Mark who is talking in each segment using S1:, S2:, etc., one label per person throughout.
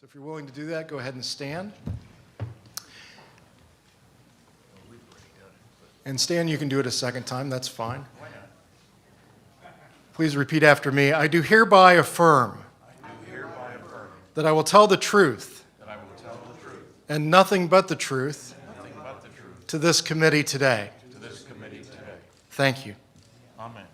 S1: So if you're willing to do that, go ahead and stand. And Stan, you can do it a second time, that's fine. Please repeat after me. I do hereby affirm that I will tell the truth and nothing but the truth to this committee today. Thank you.
S2: Amen.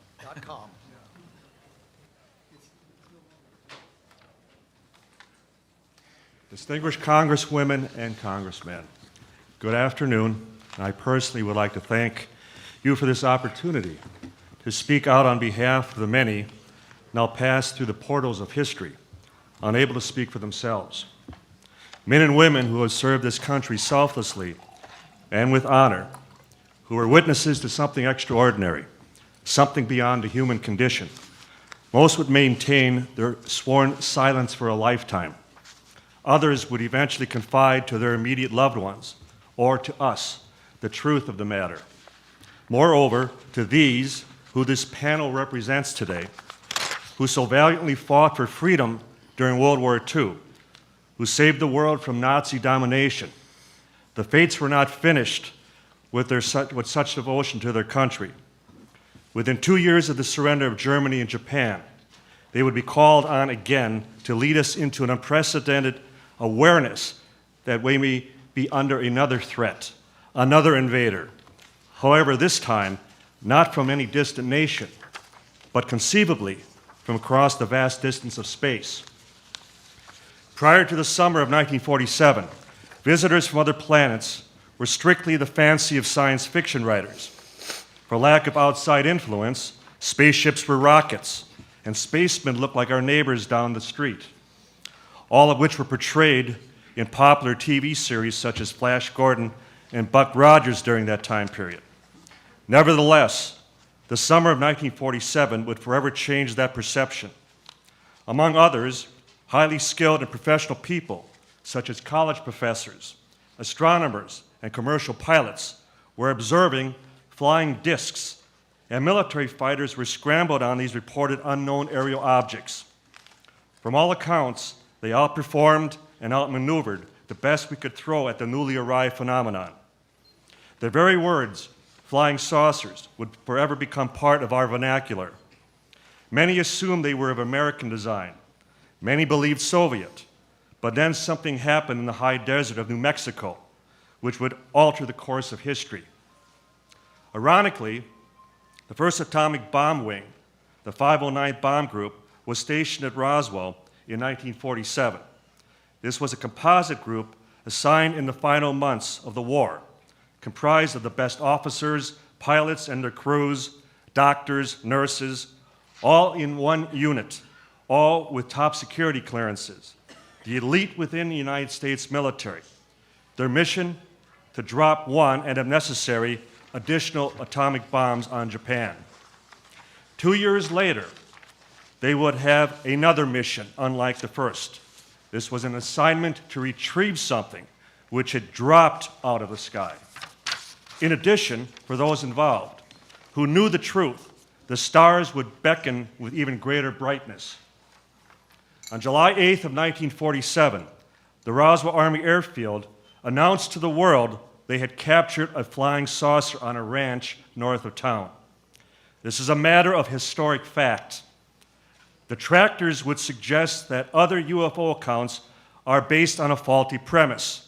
S2: Distinguished Congresswomen and Congressmen, good afternoon. I personally would like to thank you for this opportunity to speak out on behalf of the many now passed through the portals of history, unable to speak for themselves. Men and women who have served this country selflessly and with honor, who are witnesses to something extraordinary, something beyond the human condition. Most would maintain their sworn silence for a lifetime. Others would eventually confide to their immediate loved ones or to us the truth of the matter. Moreover, to these who this panel represents today, who so valiantly fought for freedom during World War II, who saved the world from Nazi domination, the fates were not finished with such devotion to their country. Within 2 years of the surrender of Germany and Japan, they would be called on again to lead us into an unprecedented awareness that we may be under another threat, another invader. However, this time, not from any distant nation, but conceivably from across the vast distance of space. Prior to the summer of 1947, visitors from other planets were strictly the fancy of science fiction writers. For lack of outside influence, spaceships were rockets, and spacemen looked like our neighbors down the street, all of which were portrayed in popular TV series such as Flash Gordon and Buck Rogers during that time period. Nevertheless, the summer of 1947 would forever change that perception. Among others, highly skilled and professional people, such as college professors, astronomers, and commercial pilots, were observing flying discs, and military fighters were scrambled on these reported unknown aerial objects. From all accounts, they outperformed and outmaneuvered the best we could throw at the newly arrived phenomenon. Their very words, flying saucers, would forever become part of our vernacular. Many assumed they were of American design. Many believed Soviet. But then something happened in the high desert of New Mexico, which would alter the course of history. Ironically, the first atomic bomb wing, the 509th Bomb Group, was stationed at Roswell in 1947. This was a composite group assigned in the final months of the war, comprised of the best officers, pilots and their crews, doctors, nurses, all in one unit, all with top security clearances, the elite within the United States military. Their mission, to drop one, and if necessary, additional atomic bombs on Japan. 2 years later, they would have another mission, unlike the first. This was an assignment to retrieve something which had dropped out of the sky. In addition, for those involved who knew the truth, the stars would beckon with even greater brightness. On July 8th of 1947, the Roswell Army Airfield announced to the world they had captured a flying saucer on a ranch north of town. This is a matter of historic fact. Detractors would suggest that other UFO accounts are based on a faulty premise,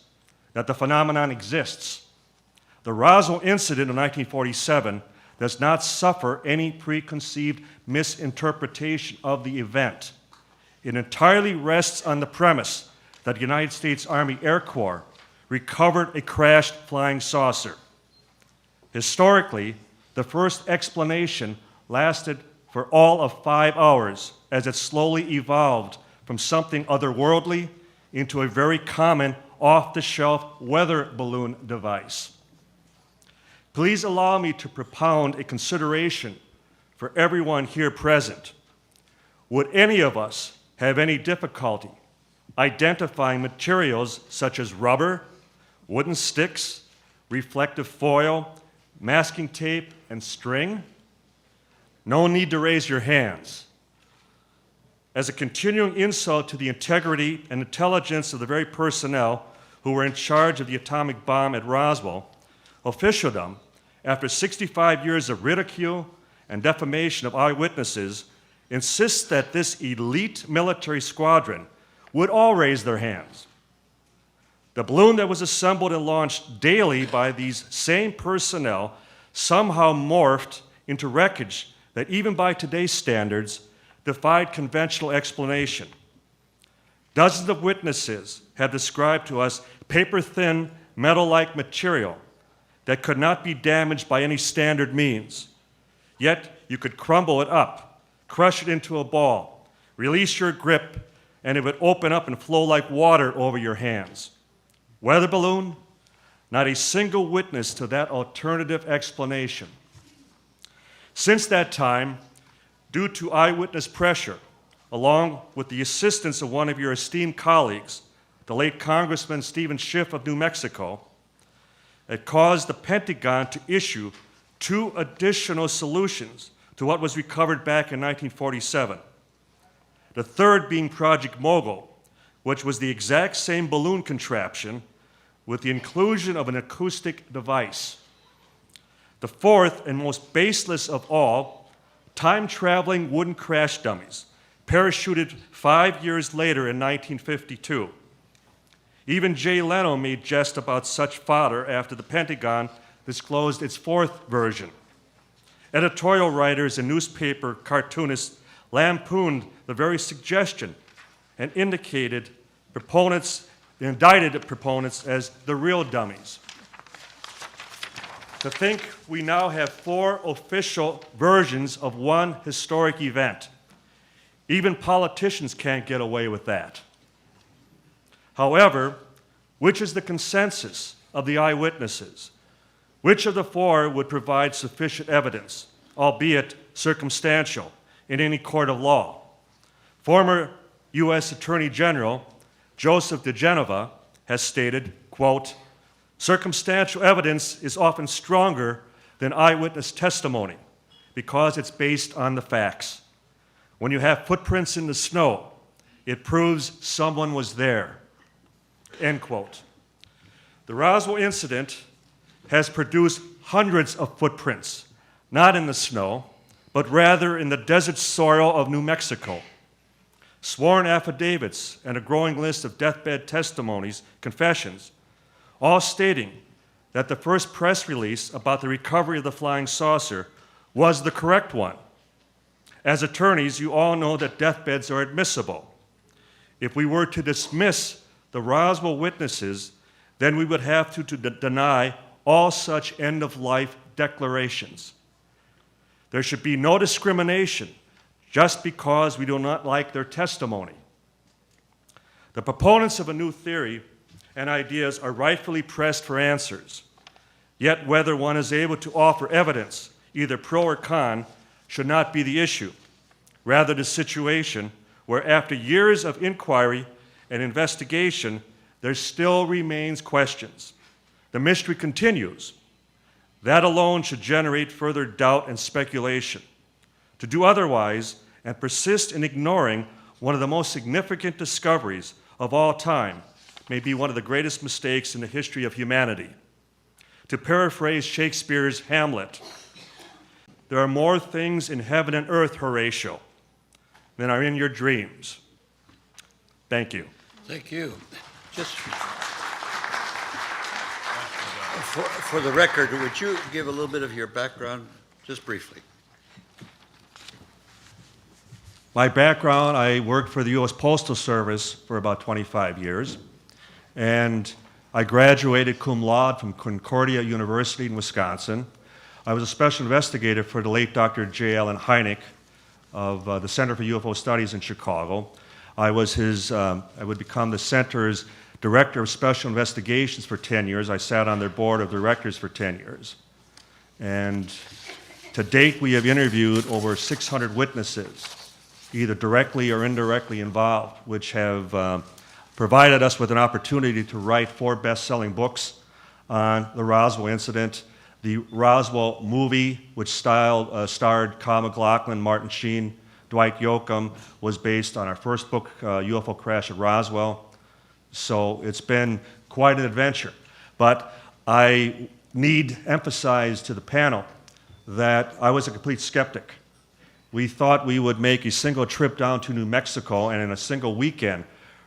S2: that the phenomenon exists. The Roswell incident of 1947 does not suffer any preconceived misinterpretation of the event. It entirely rests on the premise that the United States Army Air Corps recovered a crashed flying saucer. Historically, the first explanation lasted for all of 5 hours as it slowly evolved from something otherworldly into a very common off-the-shelf weather balloon device. Please allow me to propound a consideration for everyone here present. Would any of us have any difficulty identifying materials such as rubber, wooden sticks, reflective foil, masking tape, and string? No need to raise your hands. as a continuing insult to the integrity and intelligence of the very personnel who were in charge of the atomic bomb at Roswell, officialdom, after 65 years of ridicule and defamation of eyewitnesses, insists that this elite military squadron would all raise their hands. The balloon that was assembled and launched daily by these same personnel somehow morphed into wreckage that, even by today's standards, defied conventional explanation. Dozens of witnesses had described to us paper-thin, metal-like material that could not be damaged by any standard means. Yet you could crumble it up, crush it into a ball, release your grip, and it would open up and flow like water over your hands. Weather balloon? Not a single witness to that alternative explanation. Since that time, due to eyewitness pressure, along with the assistance of one of your esteemed colleagues, the late Congressman Stephen Schiff of New Mexico, it caused the Pentagon to issue 2 additional solutions to what was recovered back in 1947. The third being Project Mogul, which was the exact same balloon contraption with the inclusion of an acoustic device. The fourth and most baseless of all, time-traveling wooden crash dummies, parachuted 5 years later in 1952. Even Jay Leno made jest about such fodder after the Pentagon disclosed its fourth version. Editorial writers and newspaper cartoonists lampooned the very suggestion and indicted indicted proponents as the real dummies. To think we now have 4 official versions of one historic event. Even politicians can't get away with that. However, which is the consensus of the eyewitnesses? Which of the 4 would provide sufficient evidence, albeit circumstantial, in any court of law? Former U.S. Attorney General Joseph DeGenova has stated, quote, "Circumstantial evidence is often stronger than eyewitness testimony because it's based on the facts. When you have footprints in the snow, it proves someone was there." End quote. The Roswell incident has produced hundreds of footprints, not in the snow, but rather in the desert soil of New Mexico. Sworn affidavits and a growing list of deathbed testimonies, confessions, all stating that the first press release about the recovery of the flying saucer was the correct one. As attorneys, you all know that deathbeds are admissible. If we were to dismiss the Roswell witnesses, then we would have to deny all such end-of-life declarations. There should be no discrimination just because we do not like their testimony. The proponents of a new theory and ideas are rightfully pressed for answers. Yet whether one is able to offer evidence, either pro or con, should not be the issue. Rather, the situation where after years of inquiry and investigation, there still remains questions. The mystery continues. That alone should generate further doubt and speculation. To do otherwise and persist in ignoring one of the most significant discoveries of all time may be one of the greatest mistakes in the history of humanity. To paraphrase Shakespeare's Hamlet, there are more things in heaven and earth, Horatio, than are in your dreams. Thank you.
S3: Thank you. Just for the record, would you give a little bit of your background, just briefly?
S2: My background, I worked for the U.S. Postal Service for about 25 years, and I graduated cum laude from Concordia University in Wisconsin. I was a special investigator for the late Dr. J. Allen Hynek of the Center for UFO Studies in Chicago. I would become the center's director of special investigations for 10 years. I sat on their board of directors for 10 years. And to date, we have interviewed over 600 witnesses, either directly or indirectly involved, which have provided us with an opportunity to write 4 best-selling books on the Roswell incident. The Roswell movie, which starred Kyle MacLachlan, Martin Sheen, Dwight Yoakam was based on our first book, UFO Crash at Roswell. So it's been quite an adventure. But I need emphasize to the panel that I was a complete skeptic. We thought we would make a single trip down to New Mexico and in a single weekend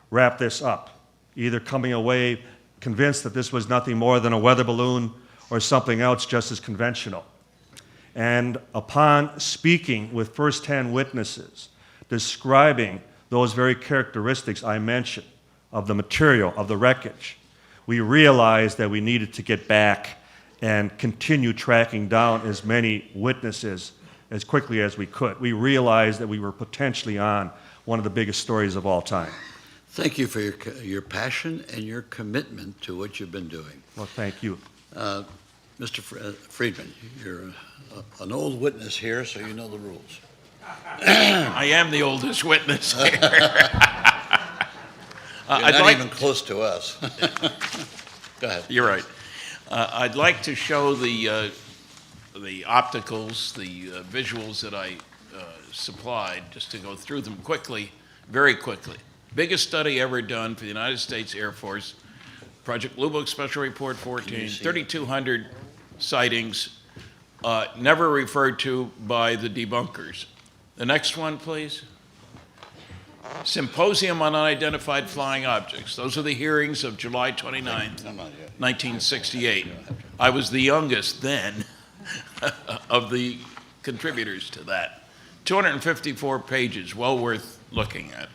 S2: wrap this up, either coming away convinced that this was nothing more than a weather balloon or something else just as conventional. And upon speaking with first-hand witnesses, describing those very characteristics I mentioned of the material, of the wreckage, we realized that we needed to get back and continue tracking down as many witnesses as quickly as we could. We realized that we were potentially on one of the biggest stories of all time.
S3: Thank you for your passion and your commitment to what you've been doing.
S2: Well, thank you.
S3: Mr. Friedman, you're an old witness here, so you know the rules.
S4: I am the oldest witness here.
S3: You're not even close to us. Go ahead.
S4: You're right. I'd like to show the opticals, the visuals that I supplied, just to go through them quickly, very quickly. Biggest study ever done for the United States Air Force, Project Blue Book Special Report 14, 3,200 sightings, never referred to by the debunkers. The next one, please. Symposium on Unidentified Flying Objects. Those are the hearings of July 29th, 1968. I was the youngest then of the contributors to that. 254 pages, well worth looking at.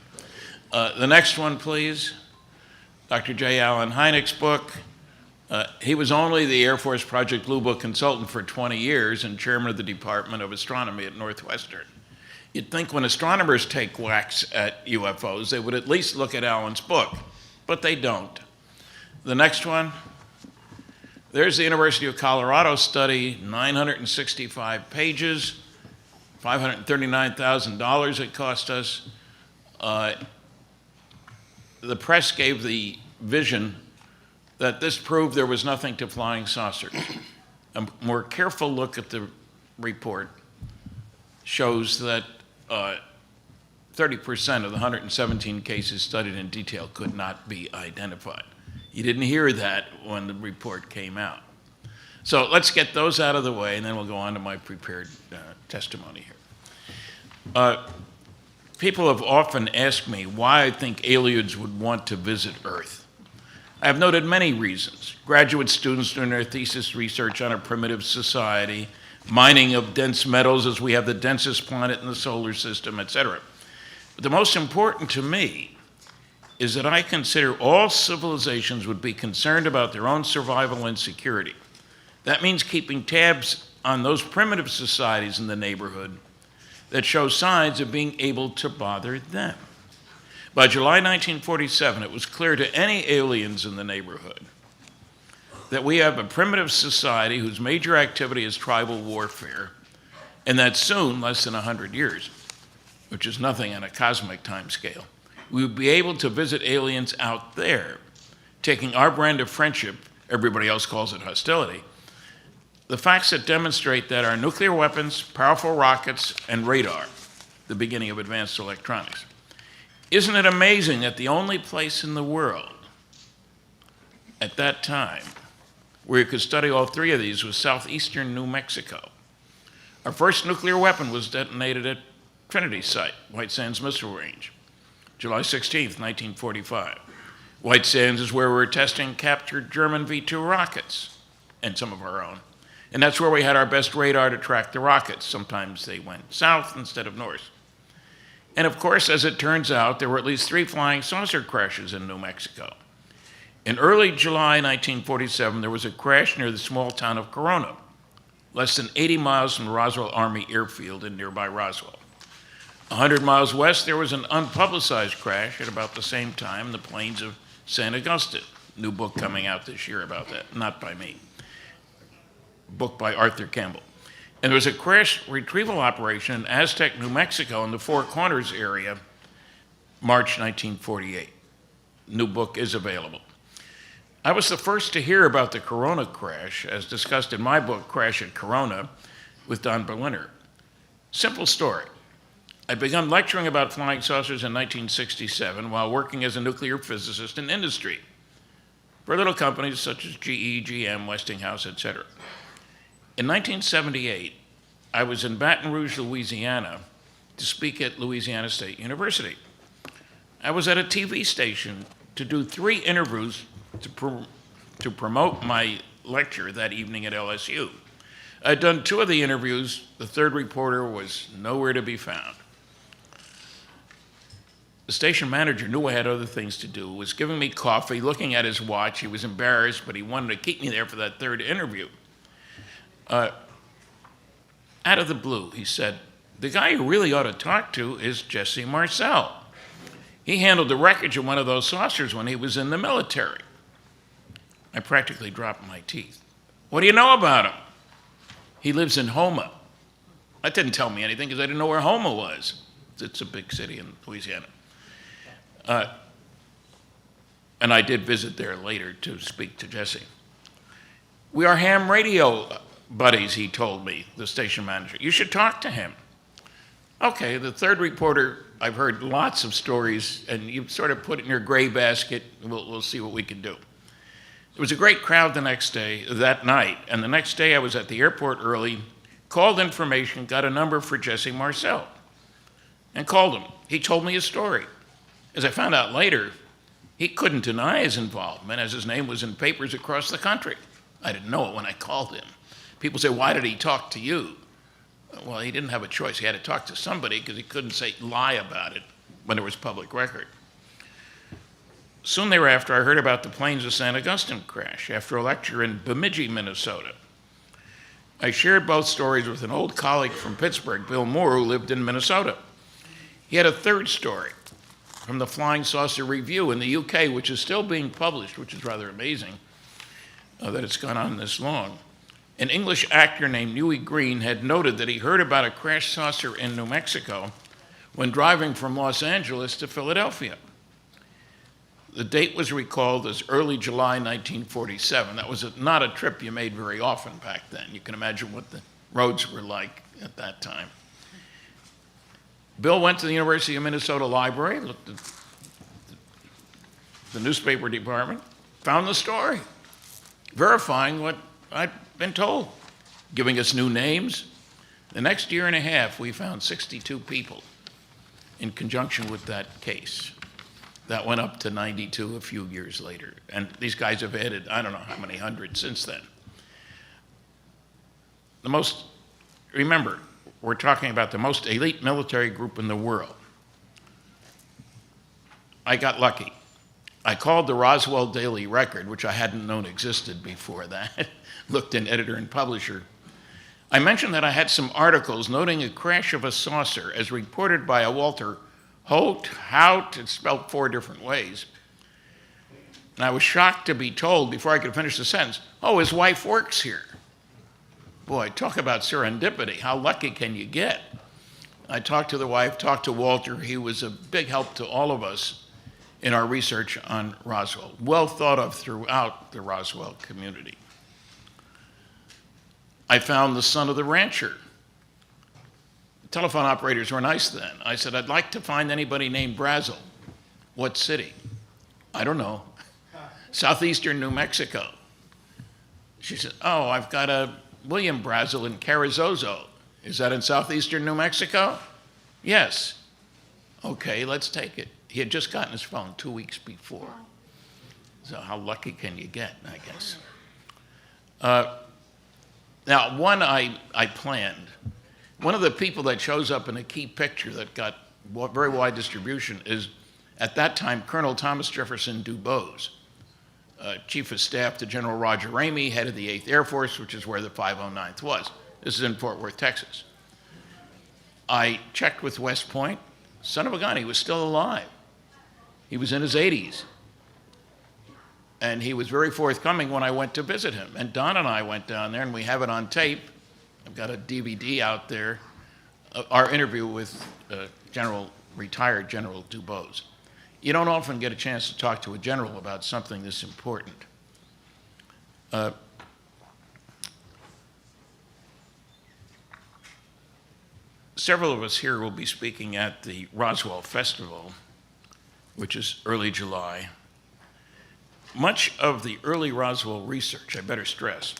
S4: The next one, please. Dr. J. Allen Hynek's book. He was only the Air Force Project Blue Book consultant for 20 years and chairman of the Department of Astronomy at Northwestern. You'd think when astronomers take whacks at UFOs, they would at least look at Allen's book, but they don't. The next one. There's the University of Colorado study, 965 pages, $539,000 it cost us. The press gave the vision that this proved there was nothing to flying saucers. A more careful look at the report shows that 30% of the 117 cases studied in detail could not be identified. You didn't hear that when the report came out. So let's get those out of the way, and then we'll go on to my prepared testimony here. People have often asked me why I think aliens would want to visit Earth. I have noted many reasons. Graduate students doing their thesis research on a primitive society, mining of dense metals as we have the densest planet in the solar system, etc. But the most important to me is that I consider all civilizations would be concerned about their own survival and security. That means keeping tabs on those primitive societies in the neighborhood that show signs of being able to bother them. By July 1947, it was clear to any aliens in the neighborhood that we have a primitive society whose major activity is tribal warfare, and that soon, less than 100 years, which is nothing on a cosmic time scale, we would be able to visit aliens out there, taking our brand of friendship, everybody else calls it hostility, the facts that demonstrate that our nuclear weapons, powerful rockets, and radar, the beginning of advanced electronics. Isn't it amazing that the only place in the world at that time where you could study all three of these was southeastern New Mexico? Our first nuclear weapon was detonated at Trinity Site, White Sands Missile Range, July 16th, 1945. White Sands is where we were testing captured German V-2 rockets, and some of our own. And that's where we had our best radar to track the rockets. Sometimes they went south instead of north. And of course, as it turns out, there were at least 3 flying saucer crashes in New Mexico. In early July 1947, there was a crash near the small town of Corona, less than 80 miles from the Roswell Army Airfield in nearby Roswell. 100 miles west, there was an unpublicized crash at about the same time in the plains of San Agustin. New book coming out this year about that, not by me. Book by Arthur Campbell. And there was a crash retrieval operation in Aztec, New Mexico, in the Four Corners area, March 1948. New book is available. I was the first to hear about the Corona crash, as discussed in my book, Crash at Corona, with Don Berliner. Simple story. I began lecturing about flying saucers in 1967 while working as a nuclear physicist in industry for little companies such as GE, GM, Westinghouse, etc. In 1978, I was in Baton Rouge, Louisiana, to speak at Louisiana State University. I was at a TV station to do 3 interviews to promote my lecture that evening at LSU. I'd done 2 of the interviews. The third reporter was nowhere to be found. The station manager knew I had other things to do, was giving me coffee, looking at his watch. He was embarrassed, but he wanted to keep me there for that third interview. Out of the blue, he said, "The guy you really ought to talk to is Jesse Marcel. He handled the wreckage of one of those saucers when he was in the military." I practically dropped my teeth. "What do you know about him?" "He lives in Houma." That didn't tell me anything because I didn't know where Houma was. It's a big city in Louisiana. And I did visit there later to speak to Jesse. "We are ham radio buddies," he told me, the station manager. "You should talk to him." Okay, the third reporter, I've heard lots of stories, and you sort of put it in your gray basket. We'll see what we can do. It was a great crowd that night, and the next day I was at the airport early, called information, got a number for Jesse Marcel, and called him. He told me his story. As I found out later, he couldn't deny his involvement as his name was in papers across the country. I didn't know it when I called him. People say, "Why did he talk to you?" Well, he didn't have a choice. He had to talk to somebody because he couldn't lie about it when there was public record. Soon thereafter, I heard about the planes of St. Augustine crash after a lecture in Bemidji, Minnesota. I shared both stories with an old colleague from Pittsburgh, Bill Moore, who lived in Minnesota. He had a third story from the Flying Saucer Review in the UK, which is still being published, which is rather amazing that it's gone on this long. An English actor named Huey Green had noted that he heard about a crashed saucer in New Mexico when driving from Los Angeles to Philadelphia. The date was recalled as early July 1947. That was not a trip you made very often back then. You can imagine what the roads were like at that time. Bill went to the University of Minnesota Library, looked at the newspaper department, found the story, verifying what I'd been told, giving us new names. The next year and a half, we found 62 people in conjunction with that case. That went up to 92 a few years later. And these guys have added, I don't know how many hundred since then. Remember, we're talking about the most elite military group in the world. I got lucky. I called the Roswell Daily Record, which I hadn't known existed before that, looked in editor and publisher. I mentioned that I had some articles noting a crash of a saucer as reported by a Walter Hout, it's spelled 4 different ways. And I was shocked to be told, before I could finish the sentence, "Oh, his wife works here." Boy, talk about serendipity. How lucky can you get? I talked to the wife, talked to Walter. He was a big help to all of us in our research on Roswell, well thought of throughout the Roswell community. I found the son of the rancher. The telephone operators were nice then. I said, "I'd like to find anybody named Brazel." "What city?" "I don't know." "Southeastern New Mexico." She said, "Oh, I've got a William Brazel in Carrizozo. Is that in southeastern New Mexico?" "Yes." "Okay, let's take it." He had just gotten his phone 2 weeks before. So how lucky can you get, I guess? Now, one I planned. One of the people that shows up in a key picture that got very wide distribution is, at that time, Colonel Thomas Jefferson Dubose, Chief of Staff to General Roger Ramey, head of the 8th Air Force, which is where the 509th was. This is in Fort Worth, Texas. I checked with West Point. Son of a gun, he was still alive. He was in his 80s. And he was very forthcoming when I went to visit him. And Don and I went down there, and we have it on tape. I've got a DVD out there, our interview with retired General Dubose. You don't often get a chance to talk to a general about something this important. several of us here will be speaking at the Roswell Festival, which is early July. Much of the early Roswell research, I better stress,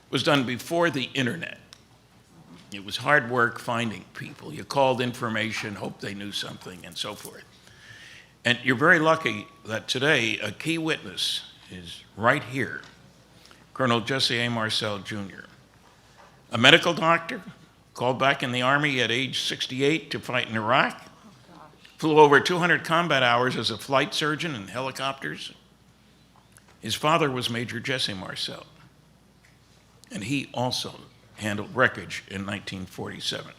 S4: was done before the internet. It was hard work finding people. You called information, hoped they knew something, and so forth. And you're very lucky that today a key witness is right here, Colonel Jesse A. Marcel Jr., a medical doctor, called back in the Army at age 68 to fight in Iraq, flew over 200 combat hours as a flight surgeon in helicopters. His father was Major Jesse Marcel, and he also handled wreckage in 1947.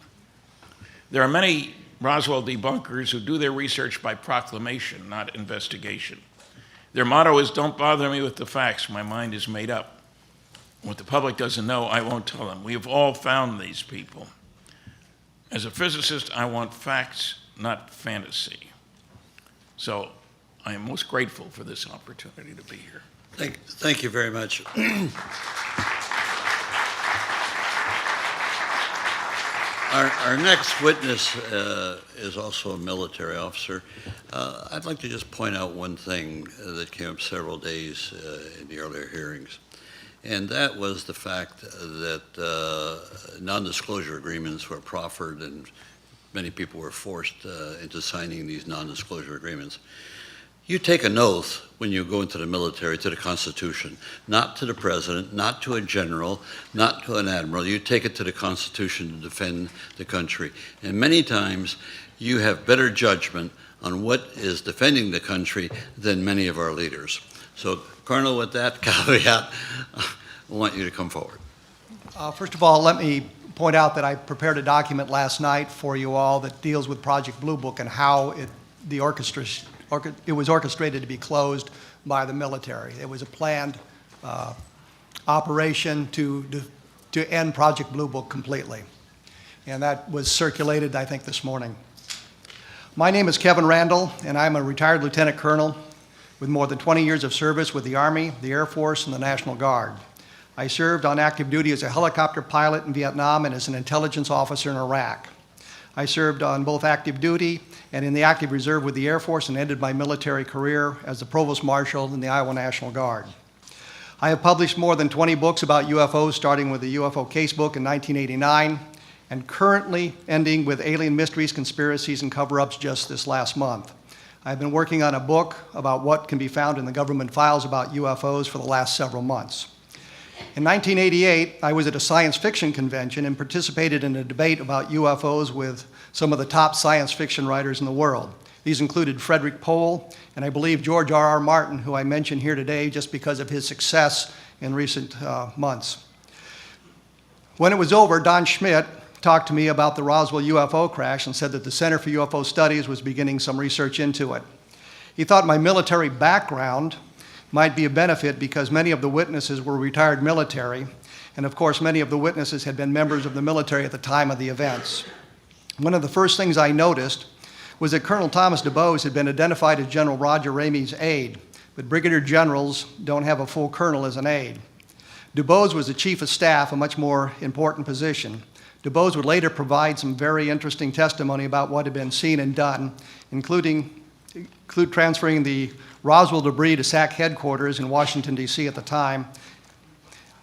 S4: There are many Roswell debunkers who do their research by proclamation, not investigation. Their motto is, "Don't bother me with the facts, my mind is made up. What the public doesn't know, I won't tell them." We have all found these people. As a physicist, I want facts, not fantasy. So I am most grateful for this opportunity to be here.
S3: Thank you very much. Our next witness is also a military officer. I'd like to just point out one thing that came up several days in the earlier hearings, and that was the fact that non-disclosure agreements were proffered and many people were forced into signing these non-disclosure agreements. You take an oath when you go into the military to the Constitution, not to the president, not to a general, not to an admiral. You take it to the Constitution to defend the country. And many times you have better judgment on what is defending the country than many of our leaders. So, Colonel, with that caveat, I want you to come forward.
S5: First of all, let me point out that I prepared a document last night for you all that deals with Project Blue Book and how it was orchestrated to be closed by the military. It was a planned operation to end Project Blue Book completely. And that was circulated, I think, this morning. My name is Kevin Randall, and I'm a retired lieutenant colonel with more than 20 years of service with the Army, the Air Force, and the National Guard. I served on active duty as a helicopter pilot in Vietnam and as an intelligence officer in Iraq. I served on both active duty and in the active reserve with the Air Force and ended my military career as the Provost Marshal in the Iowa National Guard. I have published more than 20 books about UFOs, starting with the UFO Casebook in 1989, and currently ending with Alien Mysteries, Conspiracies, and Cover-Ups just this last month. I've been working on a book about what can be found in the government files about UFOs for the last several months. In 1988, I was at a science fiction convention and participated in a debate about UFOs with some of the top science fiction writers in the world. These included Frederick Pohl and I believe George R.R. Martin, who I mention here today just because of his success in recent months. When it was over, Don Schmitt talked to me about the Roswell UFO crash and said that the Center for UFO Studies was beginning some research into it. He thought my military background might be a benefit because many of the witnesses were retired military, and of course many of the witnesses had been members of the military at the time of the events. One of the first things I noticed was that Colonel Thomas DuBose had been identified as General Roger Ramey's aide, but brigadier generals don't have a full colonel as an aide. DuBose was the chief of staff, a much more important position. DuBose would later provide some very interesting testimony about what had been seen and done, include transferring the Roswell debris to SAC headquarters in Washington, D.C. at the time,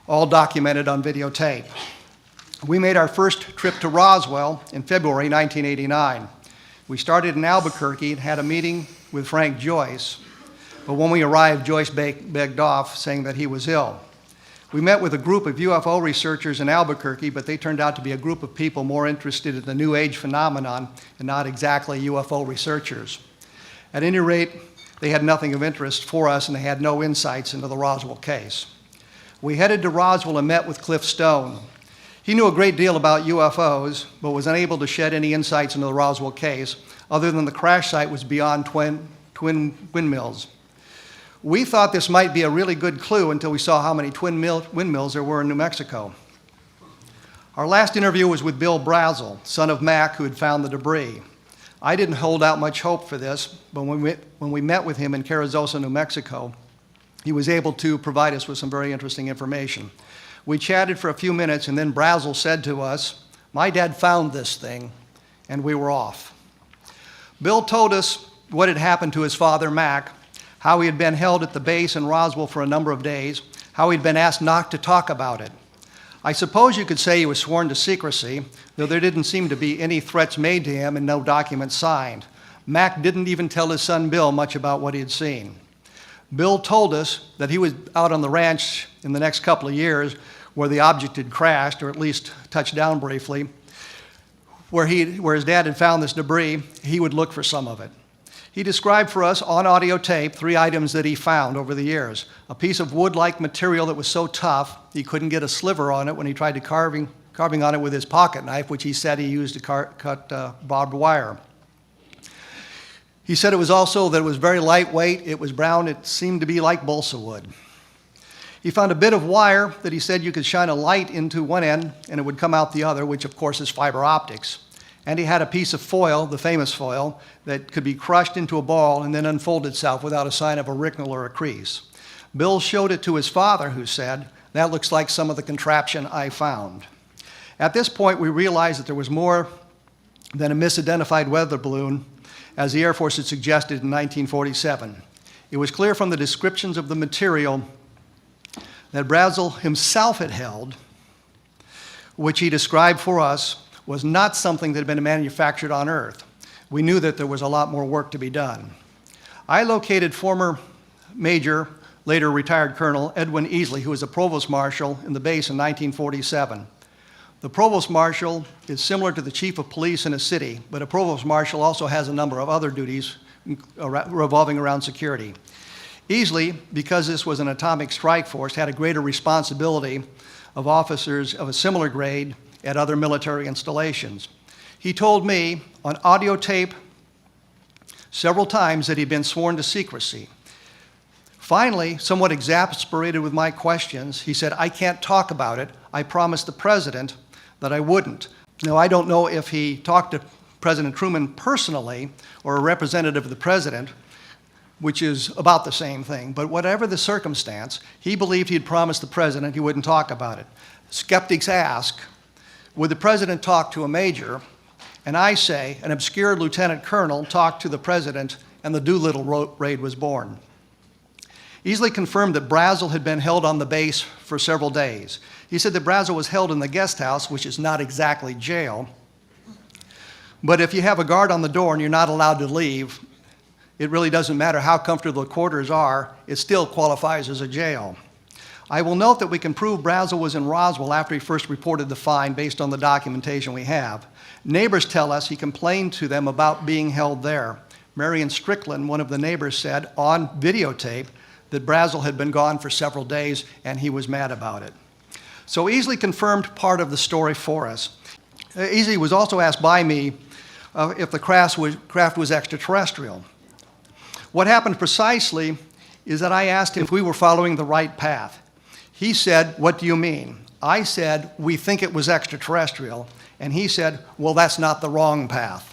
S5: all documented on videotape. We made our first trip to Roswell in February 1989. We started in Albuquerque and had a meeting with Frank Joyce, but when we arrived, Joyce begged off, saying that he was ill. We met with a group of UFO researchers in Albuquerque, but they turned out to be a group of people more interested in the New Age phenomenon and not exactly UFO researchers. At any rate, they had nothing of interest for us, and they had no insights into the Roswell case. We headed to Roswell and met with Cliff Stone. He knew a great deal about UFOs, but was unable to shed any insights into the Roswell case, other than the crash site was beyond twin windmills. We thought this might be a really good clue until we saw how many windmills there were in New Mexico. Our last interview was with Bill Brazel, son of Mac, who had found the debris. I didn't hold out much hope for this, but when we met with him in Carrizosa, New Mexico, he was able to provide us with some very interesting information. We chatted for a few minutes, and then Brazel said to us, "My dad found this thing, and we were off. Bill told us what had happened to his father, Mac, how he had been held at the base in Roswell for a number of days, how he'd been asked not to talk about it. I suppose you could say he was sworn to secrecy, though there didn't seem to be any threats made to him and no documents signed. Mac didn't even tell his son Bill much about what he had seen. Bill told us that he was out on the ranch in the next couple of years where the object had crashed, or at least touched down briefly, where his dad had found this debris. He would look for some of it. He described for us on audio tape 3 items that he found over the years. A piece of wood-like material that was so tough he couldn't get a sliver on it when he tried to carving on it with his pocket knife, which he said he used to cut barbed wire. He said it was also that it was very lightweight, it was brown, it seemed to be like balsa wood. He found a bit of wire that he said you could shine a light into one end and it would come out the other, which of course is fiber optics. And he had a piece of foil, the famous foil, that could be crushed into a ball and then unfold itself without a sign of a wrinkle or a crease. Bill showed it to his father, who said, "That looks like some of the contraption I found." At this point, we realized that there was more than a misidentified weather balloon, as the Air Force had suggested in 1947. It was clear from the descriptions of the material that Brazel himself had held, which he described for us, was not something that had been manufactured on Earth. We knew that there was a lot more work to be done. I located former Major, later retired Colonel, Edwin Easley, who was a Provost Marshal in the base in 1947. The Provost Marshal is similar to the Chief of Police in a city, but a Provost Marshal also has a number of other duties revolving around security. Easley, because this was an atomic strike force, had a greater responsibility of officers of a similar grade at other military installations. He told me on audio tape several times that he'd been sworn to secrecy. Finally, somewhat exasperated with my questions, he said, "I can't talk about it. I promised the president that I wouldn't." Now, I don't know if he talked to President Truman personally or a representative of the president, which is about the same thing, but whatever the circumstance, he believed he'd promised the president he wouldn't talk about it. Skeptics ask, would the president talk to a major? And I say, an obscure lieutenant colonel talked to the president and the Doolittle raid was born. Easley confirmed that Brazel had been held on the base for several days. He said that Brazel was held in the guest house, which is not exactly jail, but if you have a guard on the door and you're not allowed to leave, it really doesn't matter how comfortable the quarters are, it still qualifies as a jail. I will note that we can prove Brazel was in Roswell after he first reported the find based on the documentation we have. Neighbors tell us he complained to them about being held there. Marion Strickland, one of the neighbors, said on videotape that Brazel had been gone for several days and he was mad about it. So Easley confirmed part of the story for us. Easley was also asked by me if the craft was extraterrestrial. What happened precisely is that I asked him if we were following the right path. He said, "What do you mean?" I said, "We think it was extraterrestrial." And he said, "Well, that's not the wrong path."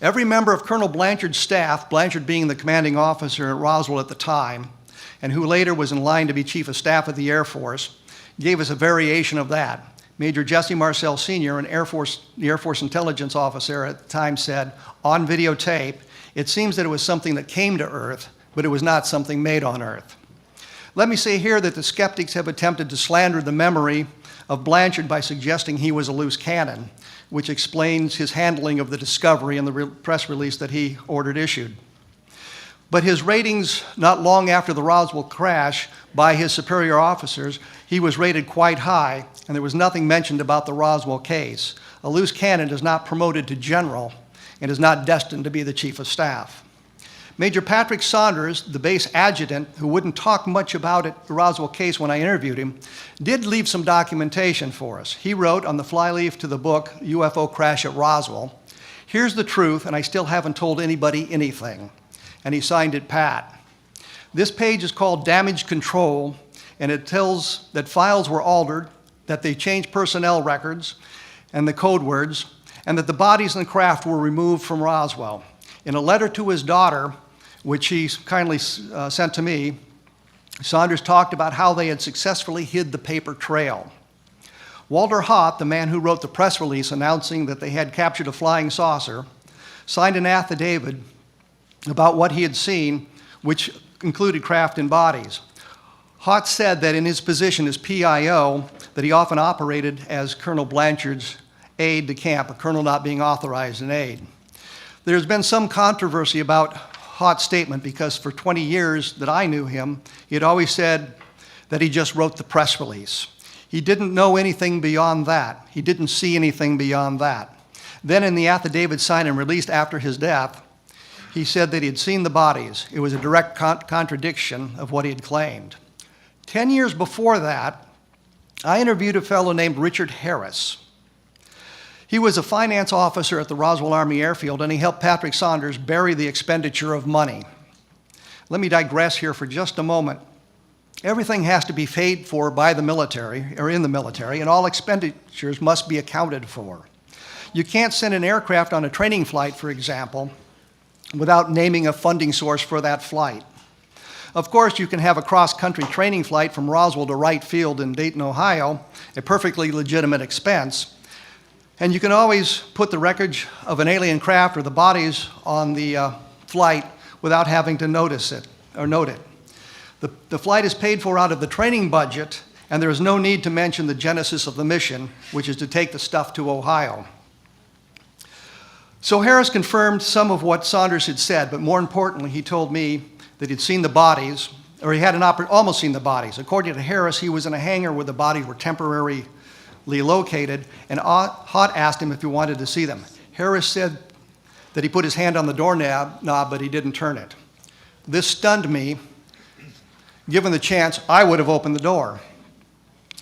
S5: Every member of Colonel Blanchard's staff, Blanchard being the commanding officer at Roswell at the time, and who later was in line to be Chief of Staff of the Air Force, gave us a variation of that. Major Jesse Marcel Sr., the Air Force intelligence officer at the time, said on videotape, "It seems that it was something that came to Earth, but it was not something made on Earth." Let me say here that the skeptics have attempted to slander the memory of Blanchard by suggesting he was a loose cannon, which explains his handling of the discovery and the press release that he ordered issued. But his ratings, not long after the Roswell crash, by his superior officers, he was rated quite high, and there was nothing mentioned about the Roswell case. A loose cannon is not promoted to general and is not destined to be the Chief of Staff. Major Patrick Saunders, the base adjutant, who wouldn't talk much about the Roswell case when I interviewed him, did leave some documentation for us. He wrote on the flyleaf to the book, UFO Crash at Roswell, "Here's the truth, and I still haven't told anybody anything." And he signed it Pat. This page is called Damage Control, and it tells that files were altered, that they changed personnel records and the code words, and that the bodies and craft were removed from Roswell. In a letter to his daughter, which he kindly sent to me, Saunders talked about how they had successfully hid the paper trail. Walter Hott, the man who wrote the press release announcing that they had captured a flying saucer, signed an affidavit about what he had seen, which included craft and bodies. Hott said that in his position as PIO, that he often operated as Colonel Blanchard's aide de camp, a colonel not being authorized an aide. There's been some controversy about Hott's statement because for 20 years that I knew him, he had always said that he just wrote the press release. He didn't know anything beyond that. He didn't see anything beyond that. Then in the affidavit signed and released after his death, he said that he had seen the bodies. It was a direct contradiction of what he had claimed. 10 years before that, I interviewed a fellow named Richard Harris. He was a finance officer at the Roswell Army Airfield, and he helped Patrick Saunders bury the expenditure of money. Let me digress here for just a moment. Everything has to be paid for by the military, or in the military, and all expenditures must be accounted for. You can't send an aircraft on a training flight, for example, without naming a funding source for that flight. Of course, you can have a cross-country training flight from Roswell to Wright Field in Dayton, Ohio, a perfectly legitimate expense. And you can always put the wreckage of an alien craft or the bodies on the flight without having to notice it or note it. The flight is paid for out of the training budget, and there is no need to mention the genesis of the mission, which is to take the stuff to Ohio. So Harris confirmed some of what Saunders had said, but more importantly, he told me that he'd seen the bodies, or he had almost seen the bodies. According to Harris, he was in a hangar where the bodies were temporarily located, and Hott asked him if he wanted to see them. Harris said that he put his hand on the doorknob, but he didn't turn it. This stunned me. Given the chance, I would have opened the door.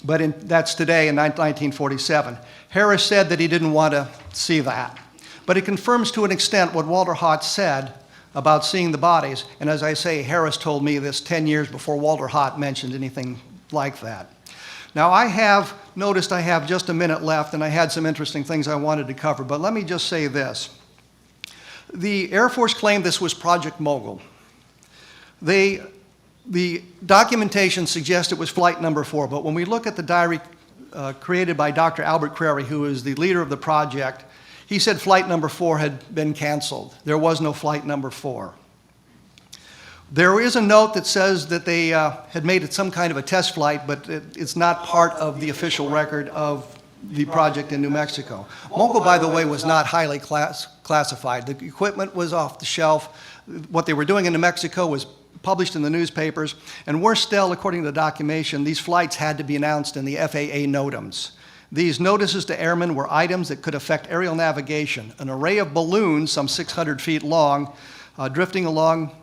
S5: But that's today in 1947. Harris said that he didn't want to see that. But it confirms to an extent what Walter Hott said about seeing the bodies. And as I say, Harris told me this 10 years before Walter Hott mentioned anything like that. Now, I have noticed I have just a minute left, and I had some interesting things I wanted to cover. But let me just say this. The Air Force claimed this was Project Mogul. The documentation suggests it was flight number 4, but when we look at the diary created by Dr. Albert Crary, who is the leader of the project, he said flight number 4 had been canceled. There was no flight number 4. There is a note that says that they had made it some kind of a test flight, but it's not part of the official record of the project in New Mexico. Mogul, by the way, was not highly classified. The equipment was off the shelf. What they were doing in New Mexico was published in the newspapers, and worse still, according to the documentation, these flights had to be announced in the FAA NOTAMs. These notices to airmen were items that could affect aerial navigation. An array of balloons, some 600 feet long, drifting along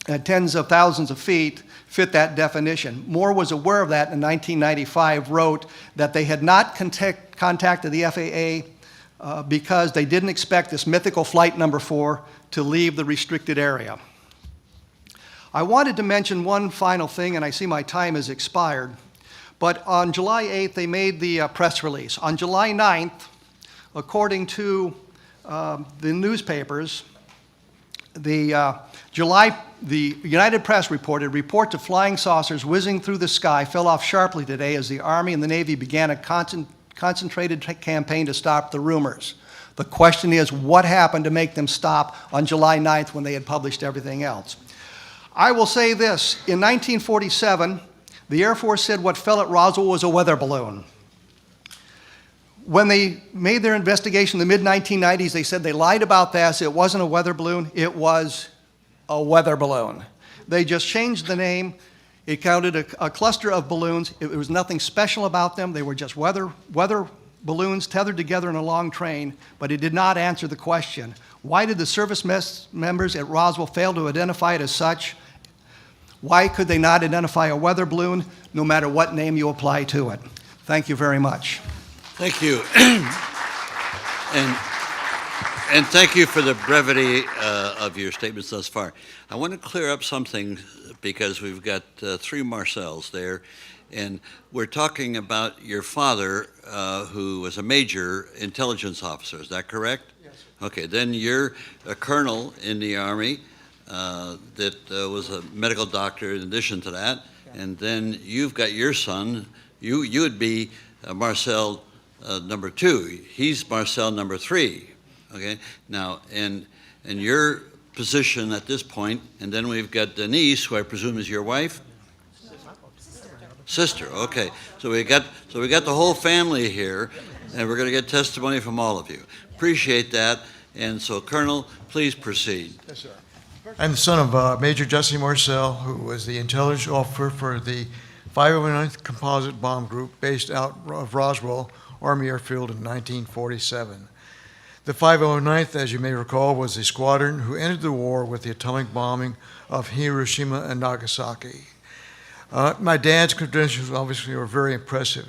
S5: at tens of thousands of feet, fit that definition. Moore was aware of that in 1995, wrote that they had not contacted the FAA because they didn't expect this mythical flight number 4 to leave the restricted area. I wanted to mention one final thing, and I see my time has expired. But on July 8th, they made the press release. On July 9th, according to the newspapers, the United Press reported, reports of flying saucers whizzing through the sky fell off sharply today as the Army and the Navy began a concentrated campaign to stop the rumors. The question is, what happened to make them stop on July 9th when they had published everything else? I will say this, in 1947, the Air Force said what fell at Roswell was a weather balloon. When they made their investigation in the mid-1990s, they said they lied about this. It wasn't a weather balloon. It was a weather balloon. They just changed the name. It counted a cluster of balloons. It was nothing special about them. They were just weather balloons tethered together in a long train, but it did not answer the question. Why did the service members at Roswell fail to identify it as such? Why could they not identify a weather balloon, no matter what name you apply to it? Thank you very much.
S3: Thank you. And thank you for the brevity of your statements thus far. I want to clear up something because we've got 3 Marcells there, and we're talking about your father, who was a major intelligence officer. Is that correct?
S5: Yes, sir.
S3: Okay, then you're a colonel in the Army that was a medical doctor in addition to that, yeah. And then you've got your son. You would be Marcel number 2. He's Marcel number 3. Okay. Now, and your position at this point, and then we've got Denise, who I presume is your wife. Sister. Okay. So we got the whole family here, and we're going to get testimony from all of you. Appreciate that. And so, Colonel, please proceed.
S6: Yes, sir. I'm the son of Major Jesse Marcel, who was the intelligence officer for the 509th Composite Bomb Group based out of Roswell Army Airfield in 1947. The 509th, as you may recall, was the squadron who entered the war with the atomic bombing of Hiroshima and Nagasaki. My dad's credentials obviously were very impressive.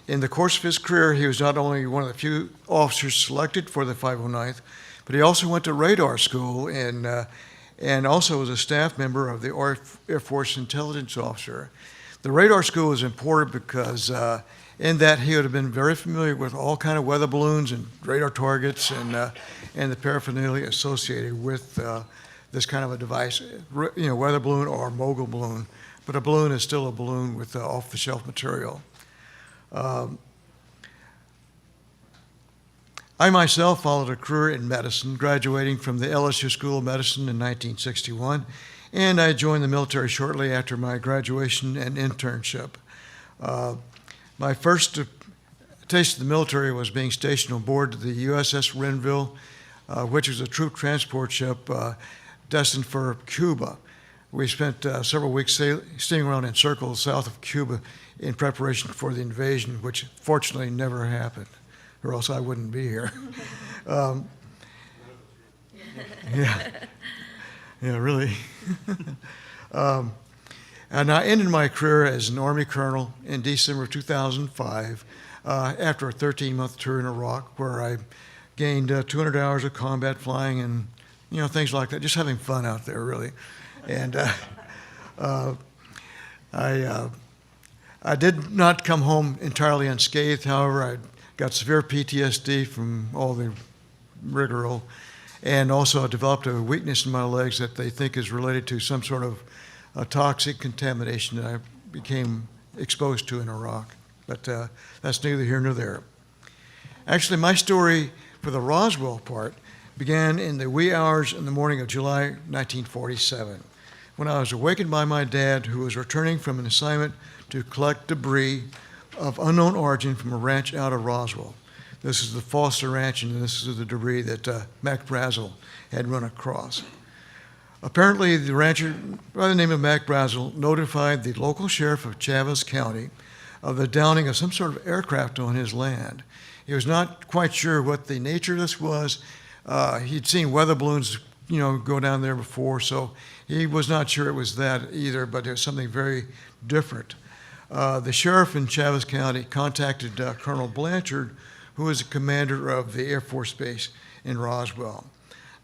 S6: In the course of his career, he was not only one of the few officers selected for the 509th, but he also went to radar school and also was a staff member of the Air Force intelligence officer. The radar school was important because in that he would have been very familiar with all kind of weather balloons and radar targets and the paraphernalia associated with this kind of a device, weather balloon or mogul balloon. But a balloon is still a balloon with off-the-shelf material. I myself followed a career in medicine, graduating from the LSU School of Medicine in 1961, and I joined the military shortly after my graduation and internship. My first taste of the military was being stationed on board the USS Renville, which was a troop transport ship destined for Cuba. We spent several weeks sailing around in circles south of Cuba in preparation for the invasion, which fortunately never happened, or else I wouldn't be here. Yeah, really. And I ended my career as an Army colonel in December of 2005 after a 13-month tour in Iraq, where I gained 200 hours of combat flying and things like that, just having fun out there, really. And I did not come home entirely unscathed. However, I got severe PTSD from all the rigmarole, and also I developed a weakness in my legs that they think is related to some sort of toxic contamination that I became exposed to in Iraq. But that's neither here nor there. Actually, my story for the Roswell part began in the wee hours in the morning of July 1947, when I was awakened by my dad, who was returning from an assignment to collect debris of unknown origin from a ranch out of Roswell. This is the Foster Ranch, and this is the debris that Mac Brazel had run across. Apparently, the rancher, by the name of Mac Brazel, notified the local sheriff of Chavez County of the downing of some sort of aircraft on his land. He was not quite sure what the nature of this was. He'd seen weather balloons, go down there before, so he was not sure it was that either, but it was something very different. The sheriff in Chavez County contacted Colonel Blanchard, who was the commander of the Air Force Base in Roswell.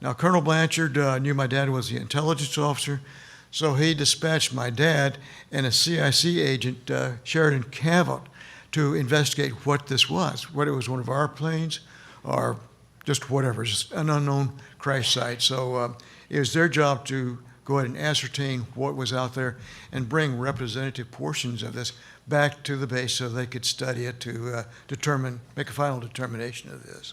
S6: Now, Colonel Blanchard knew my dad was the intelligence officer, so he dispatched my dad and a CIC agent, Sheridan Cavett, to investigate what this was, whether it was one of our planes or just whatever, just an unknown crash site. So it was their job to go ahead and ascertain what was out there and bring representative portions of this back to the base so they could study it to make a final determination of this.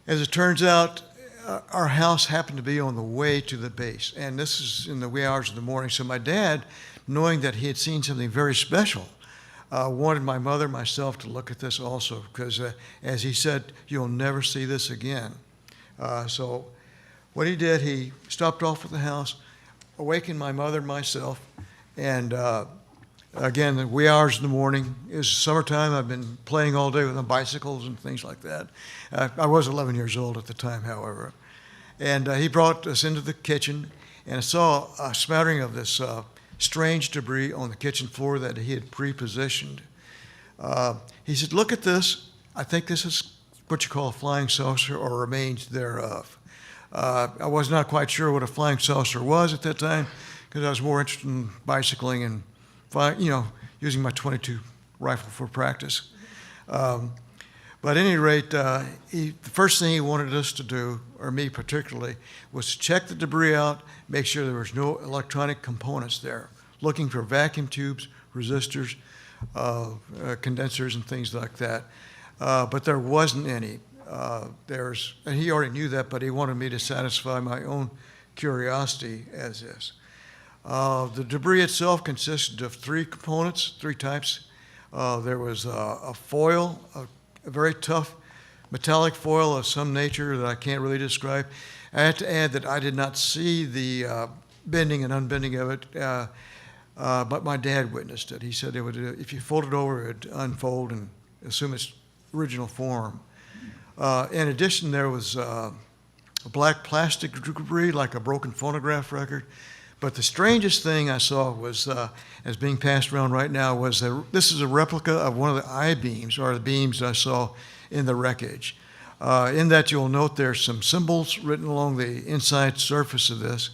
S6: As it turns out, our house happened to be on the way to the base, and this is in the wee hours of the morning. So my dad, knowing that he had seen something very special, wanted my mother and myself to look at this also, because as he said, you'll never see this again. So what he did, he stopped off at the house, awakened my mother and myself, and again, the wee hours in the morning. It was summertime. I've been playing all day with the bicycles and things like that. I was 11 years old at the time, however. And he brought us into the kitchen, and I saw a smattering of this strange debris on the kitchen floor that he had pre-positioned. He said, look at this. I think this is what you call a flying saucer or remains thereof. I was not quite sure what a flying saucer was at that time because I was more interested in bicycling and using my .22 rifle for practice. But at any rate, the first thing he wanted us to do, or me particularly, was to check the debris out, make sure there was no electronic components there, looking for vacuum tubes, resistors, condensers and things like that. But there wasn't any. And he already knew that, but he wanted me to satisfy my own curiosity as is. The debris itself consisted of three components, three types. There was a foil, a very tough metallic foil of some nature that I can't really describe. I have to add that I did not see the bending and unbending of it, but my dad witnessed it. He said it would, if you fold it over, it would unfold and assume its original form. In addition, there was a black plastic debris, like a broken phonograph record. But the strangest thing I saw was, as being passed around right now, was this is a replica of one of the I-beams, or the beams I saw in the wreckage. In that, you'll note there's some symbols written along the inside surface of this,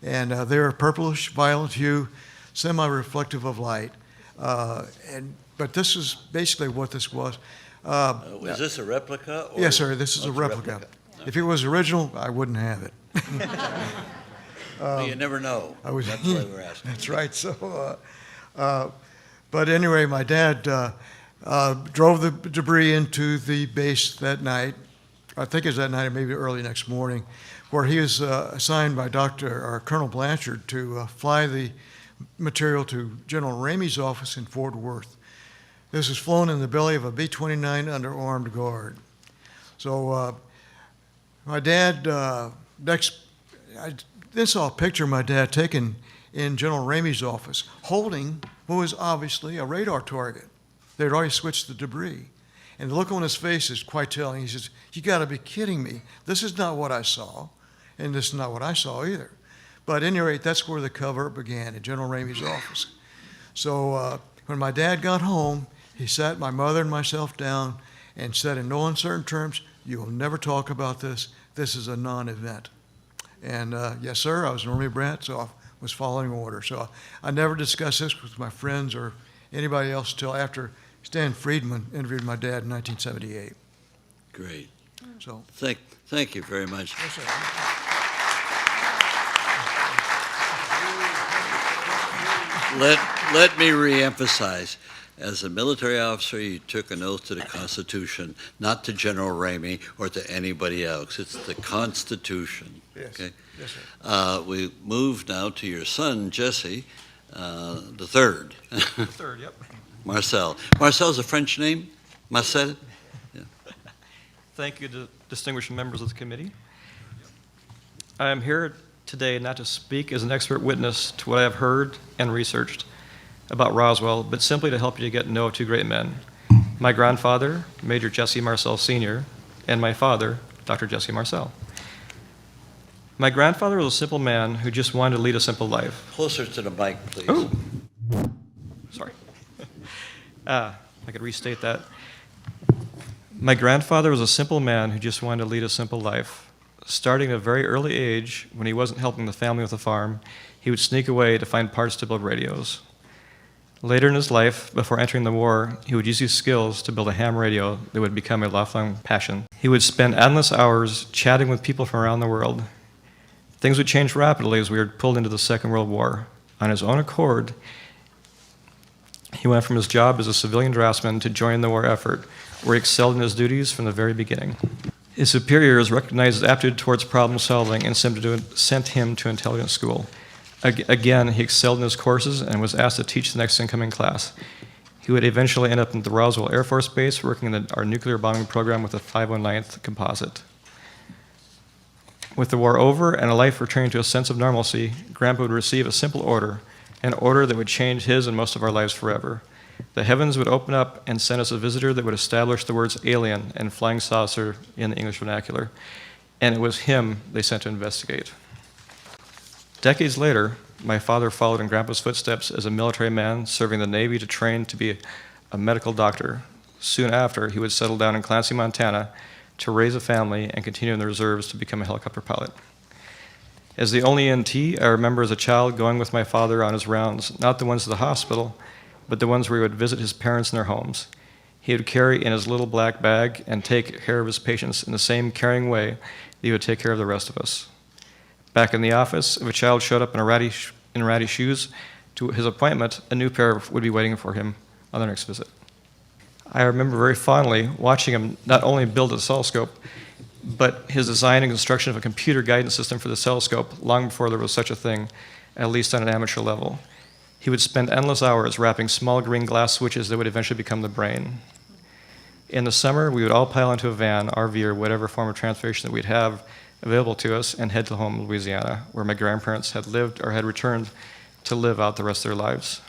S6: and they're a purplish violet hue, semi-reflective of light. But this is basically what this was.
S3: Is this a replica? Or
S6: Yes, sir, this is a
S3: it's
S6: replica. If it was original, I wouldn't have it.
S3: Well, you never know. That's why we're asking.
S6: That's right. So, but anyway, my dad drove the debris into the base that night. I think it was that night, or maybe early next morning, where he was assigned by Colonel Blanchard to fly the material to General Ramey's office in Fort Worth. This was flown in the belly of a B-29 under armed guard. So my dad, I then saw a picture of my dad taken in General Ramey's office, holding what was obviously a radar target. They'd already switched the debris. And the look on his face is quite telling. He says, "You got to be kidding me. This is not what I saw, and this is not what I saw either." But at any rate, that's where the cover-up began, at General Ramey's office. So when my dad got home, he sat my mother and myself down and said in no uncertain terms, "You will never talk about this. This is a non-event." And yes, sir, I was an Army brat, so I was following orders. So I never discussed this with my friends or anybody else until after Stan Friedman interviewed my dad in 1978.
S3: Great.
S6: So
S3: Thank you very much.
S6: yes, sir.
S3: Let me reemphasize. As a military officer, you took an oath to the Constitution, not to General Ramey or to anybody else. It's the Constitution.
S6: Yes.
S3: Okay?
S6: Yes, sir.
S3: We move now to your son, Jesse, the third.
S7: The third, yep.
S3: Marcel. Marcel's a French name? Marcel? Yeah.
S7: Thank you to distinguished members of the committee. I am here today not to speak as an expert witness to what I have heard and researched about Roswell, but simply to help you to get to know two great men, my grandfather, Major Jesse Marcel Sr., and my father, Dr. Jesse Marcel. My grandfather was a simple man who just wanted to lead a simple life.
S3: Closer to the mic, please.
S7: Oh, sorry. I could restate that. My grandfather was a simple man who just wanted to lead a simple life. Starting at a very early age, when he wasn't helping the family with the farm, he would sneak away to find parts to build radios. Later in his life, before entering the war, he would use these skills to build a ham radio that would become a lifelong passion. He would spend endless hours chatting with people from around the world. Things would change rapidly as we were pulled into the Second World War. On his own accord, he went from his job as a civilian draftsman to join the war effort, where he excelled in his duties from the very beginning. His superiors recognized his aptitude towards problem solving and sent him to intelligence school. Again, he excelled in his courses and was asked to teach the next incoming class. He would eventually end up in the Roswell Air Force Base working in our nuclear bombing program with the 509th Composite. With the war over and a life returning to a sense of normalcy, Grandpa would receive a simple order, an order that would change his and most of our lives forever. The heavens would open up and send us a visitor that would establish the words alien and flying saucer in the English vernacular, and it was him they sent to investigate. Decades later, my father followed in Grandpa's footsteps as a military man serving the Navy to train to be a medical doctor. Soon after, he would settle down in Clancy, Montana to raise a family and continue in the reserves to become a helicopter pilot. As the only EMT, I remember as a child going with my father on his rounds, not the ones to the hospital, but the ones where he would visit his parents in their homes. He would carry in his little black bag and take care of his patients in the same caring way that he would take care of the rest of us. Back in the office, if a child showed up in ratty shoes to his appointment, a new pair would be waiting for him, on their next visit. I remember very fondly watching him not only build a telescope, but his design and construction of a computer guidance system for the telescope long before there was such a thing, at least on an amateur level. He would spend endless hours wrapping small green glass switches that would eventually become the brain. In the summer, we would all pile into a van, RV, or whatever form of transportation that we'd have available to us and head to home, Louisiana, where my grandparents had lived or had returned to live out the rest of their lives.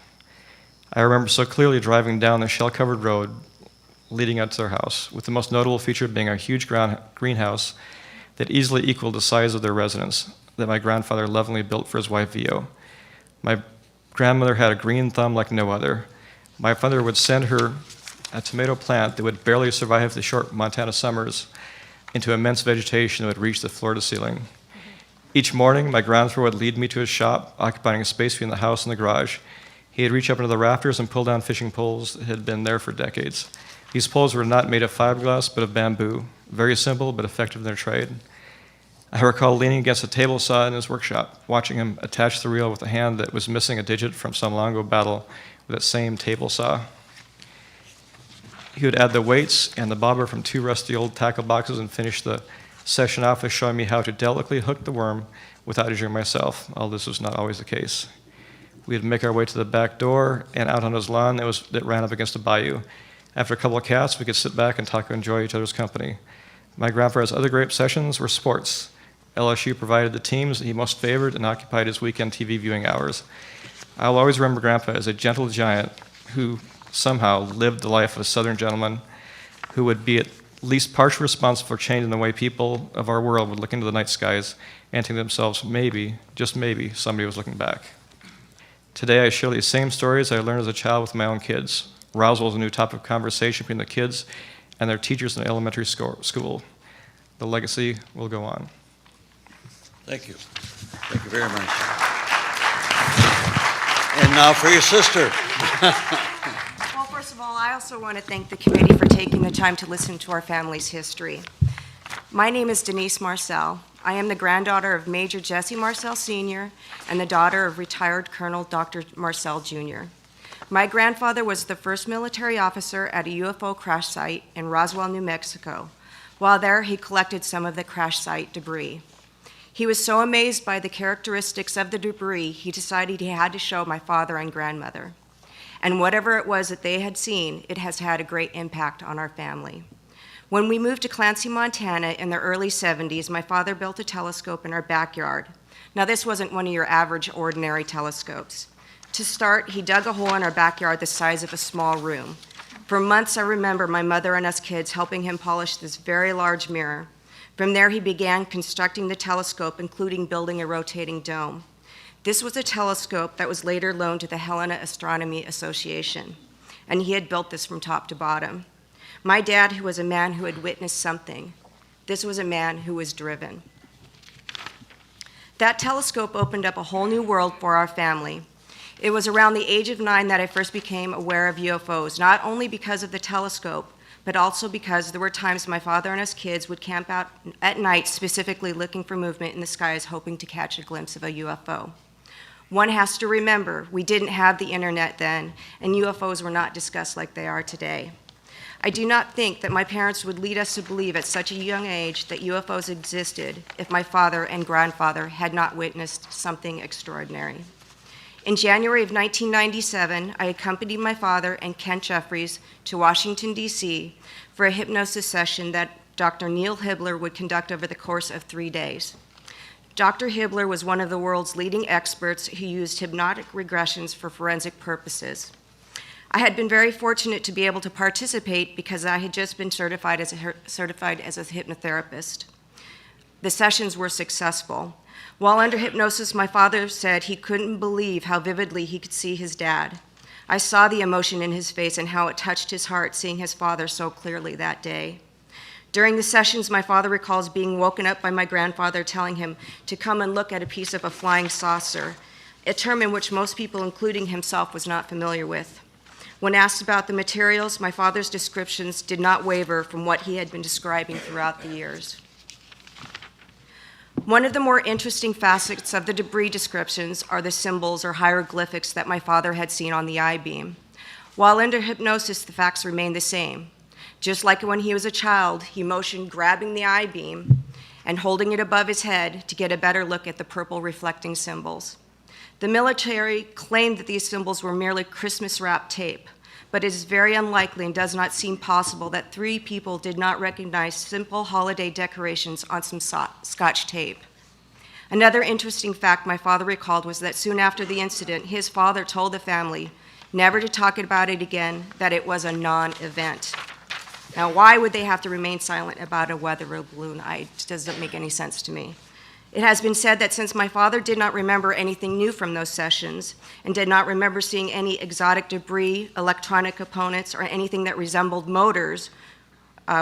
S7: I remember so clearly driving down the shell-covered road leading up to their house, with the most notable feature being a huge greenhouse that easily equaled the size of their residence that my grandfather lovingly built for his wife, Vio. My grandmother had a green thumb like no other. My father would send her a tomato plant that would barely survive the short Montana summers into immense vegetation that would reach the floor to ceiling. Each morning, my grandfather would lead me to his shop, occupying a space between the house and the garage. He'd reach up into the rafters and pull down fishing poles that had been there for decades. These poles were not made of fiberglass, but of bamboo, very simple but effective in their trade. I recall leaning against a table saw in his workshop, watching him attach the reel with a hand that was missing a digit from some long ago battle with that same table saw. He would add the weights and the bobber from 2 rusty old tackle boxes and finish the session off with showing me how to delicately hook the worm without injuring myself, although this was not always the case. We'd make our way to the back door and out on his lawn that ran up against a bayou. After a couple of casts, we could sit back and talk and enjoy each other's company. My grandfather's other great obsessions were sports. LSU provided the teams that he most favored and occupied his weekend TV viewing hours. I'll always remember Grandpa as a gentle giant who somehow lived the life of a Southern gentleman who would be at least partially responsible for changing the way people of our world would look into the night skies and think to themselves, maybe, just maybe, somebody was looking back. Today I share these same stories I learned as a child with my own kids. Roswell is a new topic of conversation between the kids and their teachers in the elementary school. The legacy will go on.
S3: Thank you. Thank you very much. And now for your sister.
S8: Well, first of all, I also want to thank the committee for taking the time to listen to our family's history. My name is Denise Marcel. I am the granddaughter of Major Jesse Marcel Sr. and the daughter of retired Colonel Dr. Marcel Jr. My grandfather was the first military officer at a UFO crash site in Roswell, New Mexico. While there, he collected some of the crash site debris. He was so amazed by the characteristics of the debris, he decided he had to show my father and grandmother. And whatever it was that they had seen, it has had a great impact on our family. When we moved to Clancy, Montana in the early 70s, my father built a telescope in our backyard. Now, this wasn't one of your average, ordinary telescopes. To start, he dug a hole in our backyard the size of a small room. For months, I remember my mother and us kids helping him polish this very large mirror. From there, he began constructing the telescope, including building a rotating dome. This was a telescope that was later loaned to the Helena Astronomy Association, and he had built this from top to bottom. My dad, who was a man who had witnessed something, this was a man who was driven. That telescope opened up a whole new world for our family. It was around the age of 9 that I first became aware of UFOs, not only because of the telescope, but also because there were times my father and us kids would camp out at night specifically looking for movement in the skies, hoping to catch a glimpse of a UFO. One has to remember, we didn't have the internet then, and UFOs were not discussed like they are today. I do not think that my parents would lead us to believe at such a young age that UFOs existed if my father and grandfather had not witnessed something extraordinary. In January of 1997, I accompanied my father and Kent Jeffries to Washington, D.C. for a hypnosis session that Dr. Neil Hibbler would conduct over the course of 3 days. Dr. Hibbler was one of the world's leading experts who used hypnotic regressions for forensic purposes. I had been very fortunate to be able to participate because I had just been certified as a hypnotherapist. The sessions were successful. While under hypnosis, my father said he couldn't believe how vividly he could see his dad. I saw the emotion in his face and how it touched his heart seeing his father so clearly that day. During the sessions, my father recalls being woken up by my grandfather telling him to come and look at a piece of a flying saucer, a term in which most people, including himself, was not familiar with. When asked about the materials, my father's descriptions did not waver from what he had been describing throughout the years. One of the more interesting facets of the debris descriptions are the symbols or hieroglyphics that my father had seen on the I-beam. While under hypnosis, the facts remain the same. Just like when he was a child, he motioned grabbing the I-beam and holding it above his head to get a better look at the purple reflecting symbols. The military claimed that these symbols were merely Christmas-wrapped tape, but it is very unlikely and does not seem possible that 3 people did not recognize simple holiday decorations on some Scotch tape. Another interesting fact my father recalled was that soon after the incident, his father told the family never to talk about it again, that it was a non-event. Now, why would they have to remain silent about a weather balloon? It doesn't make any sense to me. It has been said that since my father did not remember anything new from those sessions and did not remember seeing any exotic debris, electronic components, or anything that resembled motors,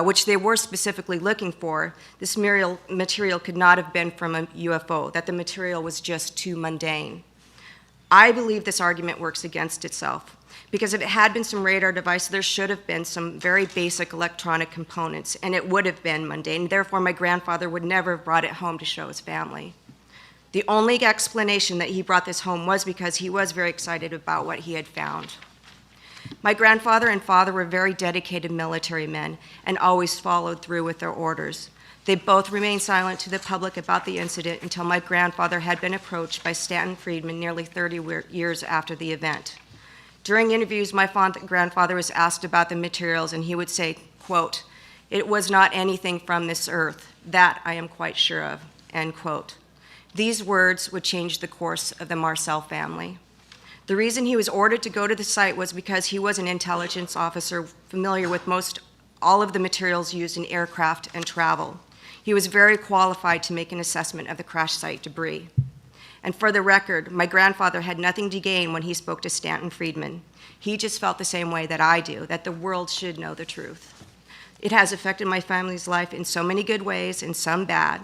S8: which they were specifically looking for, this material could not have been from a UFO, that the material was just too mundane. I believe this argument works against itself, because if it had been some radar device, there should have been some very basic electronic components, and it would have been mundane. Therefore, my grandfather would never have brought it home to show his family. The only explanation that he brought this home was because he was very excited about what he had found. My grandfather and father were very dedicated military men and always followed through with their orders. They both remained silent to the public about the incident until my grandfather had been approached by Stanton Friedman nearly 30 years after the event. During interviews, my grandfather was asked about the materials, and he would say, quote, "It was not anything from this earth. That I am quite sure of," end quote. These words would change the course of the Marcel family. The reason he was ordered to go to the site was because he was an intelligence officer familiar with all of the materials used in aircraft and travel. He was very qualified to make an assessment of the crash site debris. And for the record, my grandfather had nothing to gain when he spoke to Stanton Friedman. He just felt the same way that I do, that the world should know the truth. It has affected my family's life in so many good ways and some bad.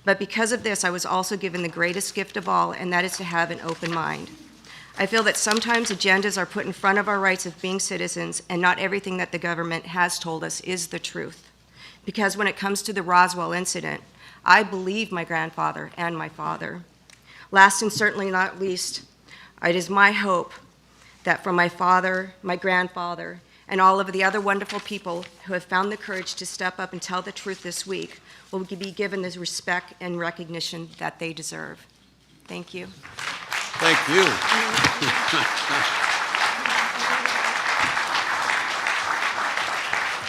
S8: But because of this, I was also given the greatest gift of all, and that is to have an open mind. I feel that sometimes agendas are put in front of our rights of being citizens, and not everything that the government has told us is the truth. Because when it comes to the Roswell incident, I believe my grandfather and my father. Last and certainly not least, it is my hope that from my father, my grandfather, and all of the other wonderful people who have found the courage to step up and tell the truth this week will be given the respect and recognition that they deserve. Thank you.
S3: Thank you.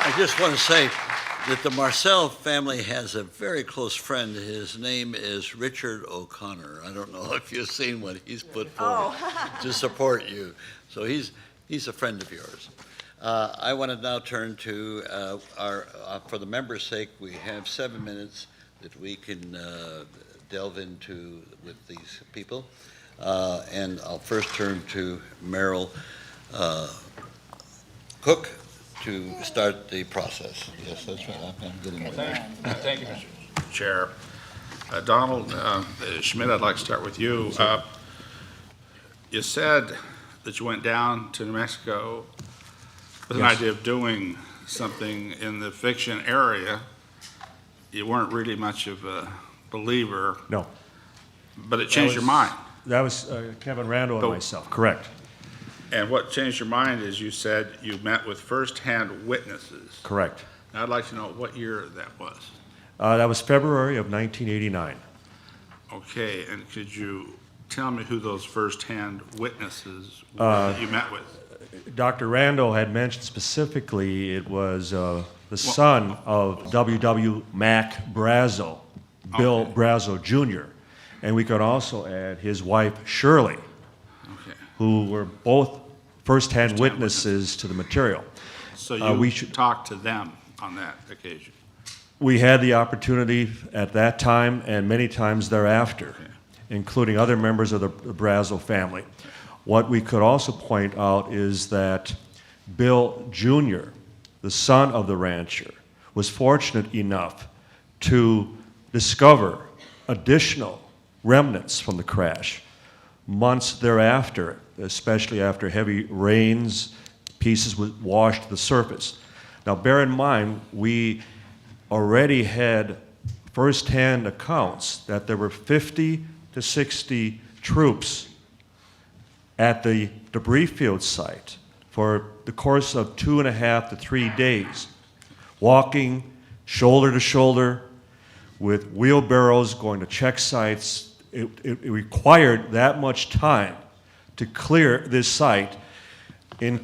S3: I just want to say that the Marcel family has a very close friend. His name is Richard O'Connor. I don't know if you've seen what he's put forward to support you. So he's a friend of yours. I want to now turn to for the members' sake, we have 7 minutes that we can delve into with these people. And I'll first turn to Merrill Cook to start the process. Yes, that's right. I'm getting it.
S9: Thank you, Mr. Chair. Donald Schmidt, I'd like to start with you. You said that you went down to New Mexico with an idea of doing something in the fiction area. You weren't really much of a believer.
S2: No.
S9: But it changed your mind.
S2: That was Kevin Randall and myself, correct.
S9: And what changed your mind is you said you met with firsthand witnesses.
S2: Correct.
S9: Now, I'd like to know what year that was.
S2: That was February of 1989.
S9: Okay, and could you tell me who those firsthand witnesses were that you met with?
S2: Dr. Randall had mentioned specifically it was the son of W.W. Mac Brazel, Bill Brazel Jr., and we could also add his wife, Shirley, who were both firsthand witnesses to the material.
S9: So you talked to them on that occasion?
S2: We had the opportunity at that time and many times thereafter, including other members of the Brazel family. What we could also point out is that Bill Jr., the son of the rancher, was fortunate enough to discover additional remnants from the crash. Months thereafter, especially after heavy rains, pieces would wash to the surface. Now bear in mind, we already had firsthand accounts that there were 50 to 60 troops at the debris field site for the course of 2.5 to 3 days, walking shoulder to shoulder with wheelbarrows going to check sites. It required that much time to clear this site in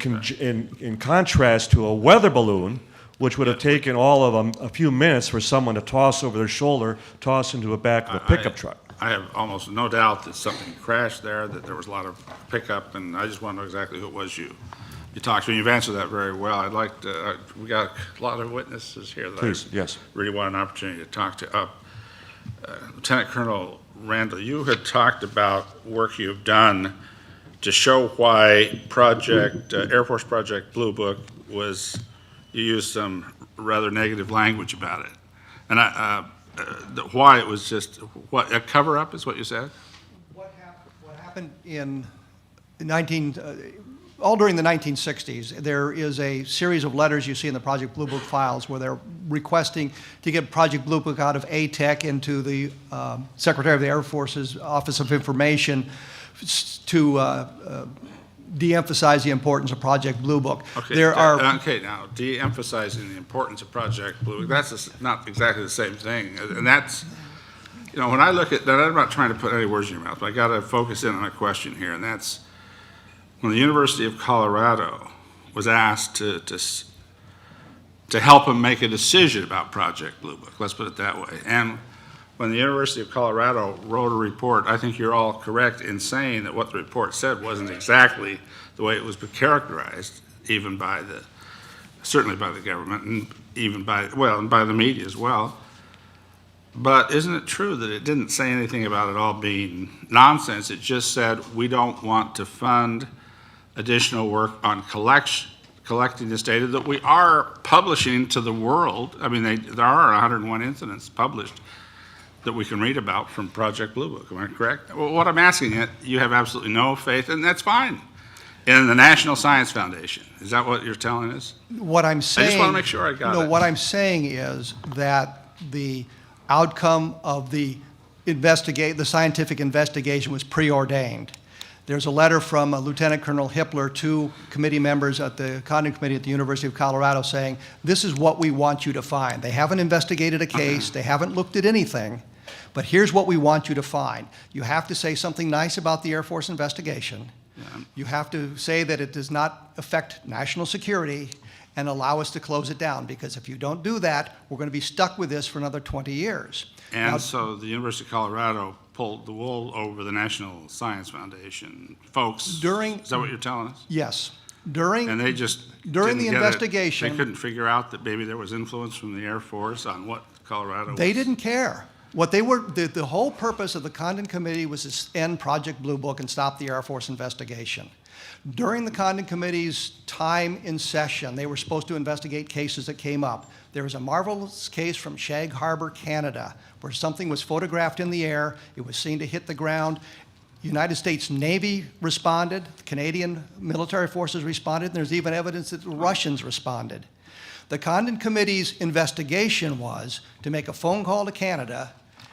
S2: contrast to a weather balloon, which would have taken all of them a few minutes for someone to toss over their shoulder, toss into the back of a pickup truck.
S9: I have almost no doubt that something crashed there, that there was a lot of pickup, and I just want to know exactly who it was you talked to. You've answered that very well. I'd like to, we got a lot of witnesses here that
S2: Please,
S9: I
S2: yes.
S9: really want an opportunity to talk to. Lieutenant Colonel Randall, you had talked about work you've done to show why Air Force Project Blue Book was, you used some rather negative language about it. And why it was just, what, a cover-up is what you said?
S5: What happened all during the 1960s, there is a series of letters you see in the Project Blue Book files where they're requesting to get Project Blue Book out of ATEC into the Secretary of the Air Force's Office of Information to de-emphasize the importance of Project Blue Book.
S9: Okay, okay, now, de-emphasizing the importance of Project Blue Book, that's not exactly the same thing. And that's, you know, when I look at that, I'm not trying to put any words in your mouth, but I got to focus in on a question here, and that's, when the University of Colorado was asked to help them make a decision about Project Blue Book, let's put it that way. And when the University of Colorado wrote a report, I think you're all correct in saying that what the report said wasn't exactly the way it was characterized, even by certainly by the government, and even and by the media as well. But isn't it true that it didn't say anything about it all being nonsense? It just said, we don't want to fund additional work on collecting this data that we are publishing to the world. I mean, there are 101 incidents published that we can read about from Project Blue Book. Am I correct? Well, what I'm asking you have absolutely no faith, and that's fine, in the National Science Foundation. Is that what you're telling us?
S5: What I'm saying,
S9: I just want to make sure I got it.
S5: No, what I'm saying is that the outcome of the scientific investigation was preordained. There's a letter from Lieutenant Colonel Hippler to committee members at the Condon Committee at the University of Colorado saying, this is what we want you to find. They haven't investigated a case, they haven't looked at anything, but here's what we want you to find. You have to say something nice about the Air Force investigation. Yeah. You have to say that it does not affect national security and allow us to close it down, because if you don't do that, we're going to be stuck with this for another 20 years.
S9: And
S5: now,
S9: so the University of Colorado pulled the wool over the National Science Foundation folks. Is that what you're telling us?
S5: Yes.
S9: And they just
S5: during the investigation,
S9: they couldn't figure out that maybe there was influence from the Air Force on what Colorado
S5: They didn't care. What they were, the whole purpose of the Condon Committee was to end Project Blue Book and stop the Air Force investigation. During the Condon Committee's time in session, they were supposed to investigate cases that came up. There was a marvelous case from Shag Harbor, Canada, where something was photographed in the air. It was seen to hit the ground. United States Navy responded. The Canadian military forces responded. And there's even evidence that the Russians responded. The Condon Committee's investigation was to make a phone call to Canada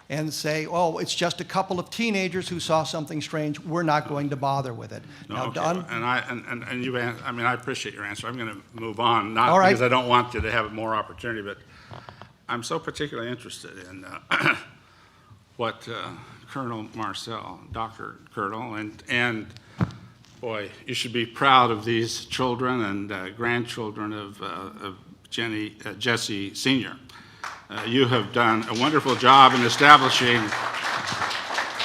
S5: and say, oh, it's just a couple of teenagers who saw something strange. We're not going to bother with it.
S9: No,
S5: now,
S9: okay. And you, I mean, I appreciate your answer. I'm going to move on, not
S5: All right.
S9: because I don't want you to have more opportunity, but I'm so particularly interested in what Colonel Marcel, Dr. Colonel, and boy, you should be proud of these children and grandchildren of Jesse Sr. You have done a wonderful job in establishing,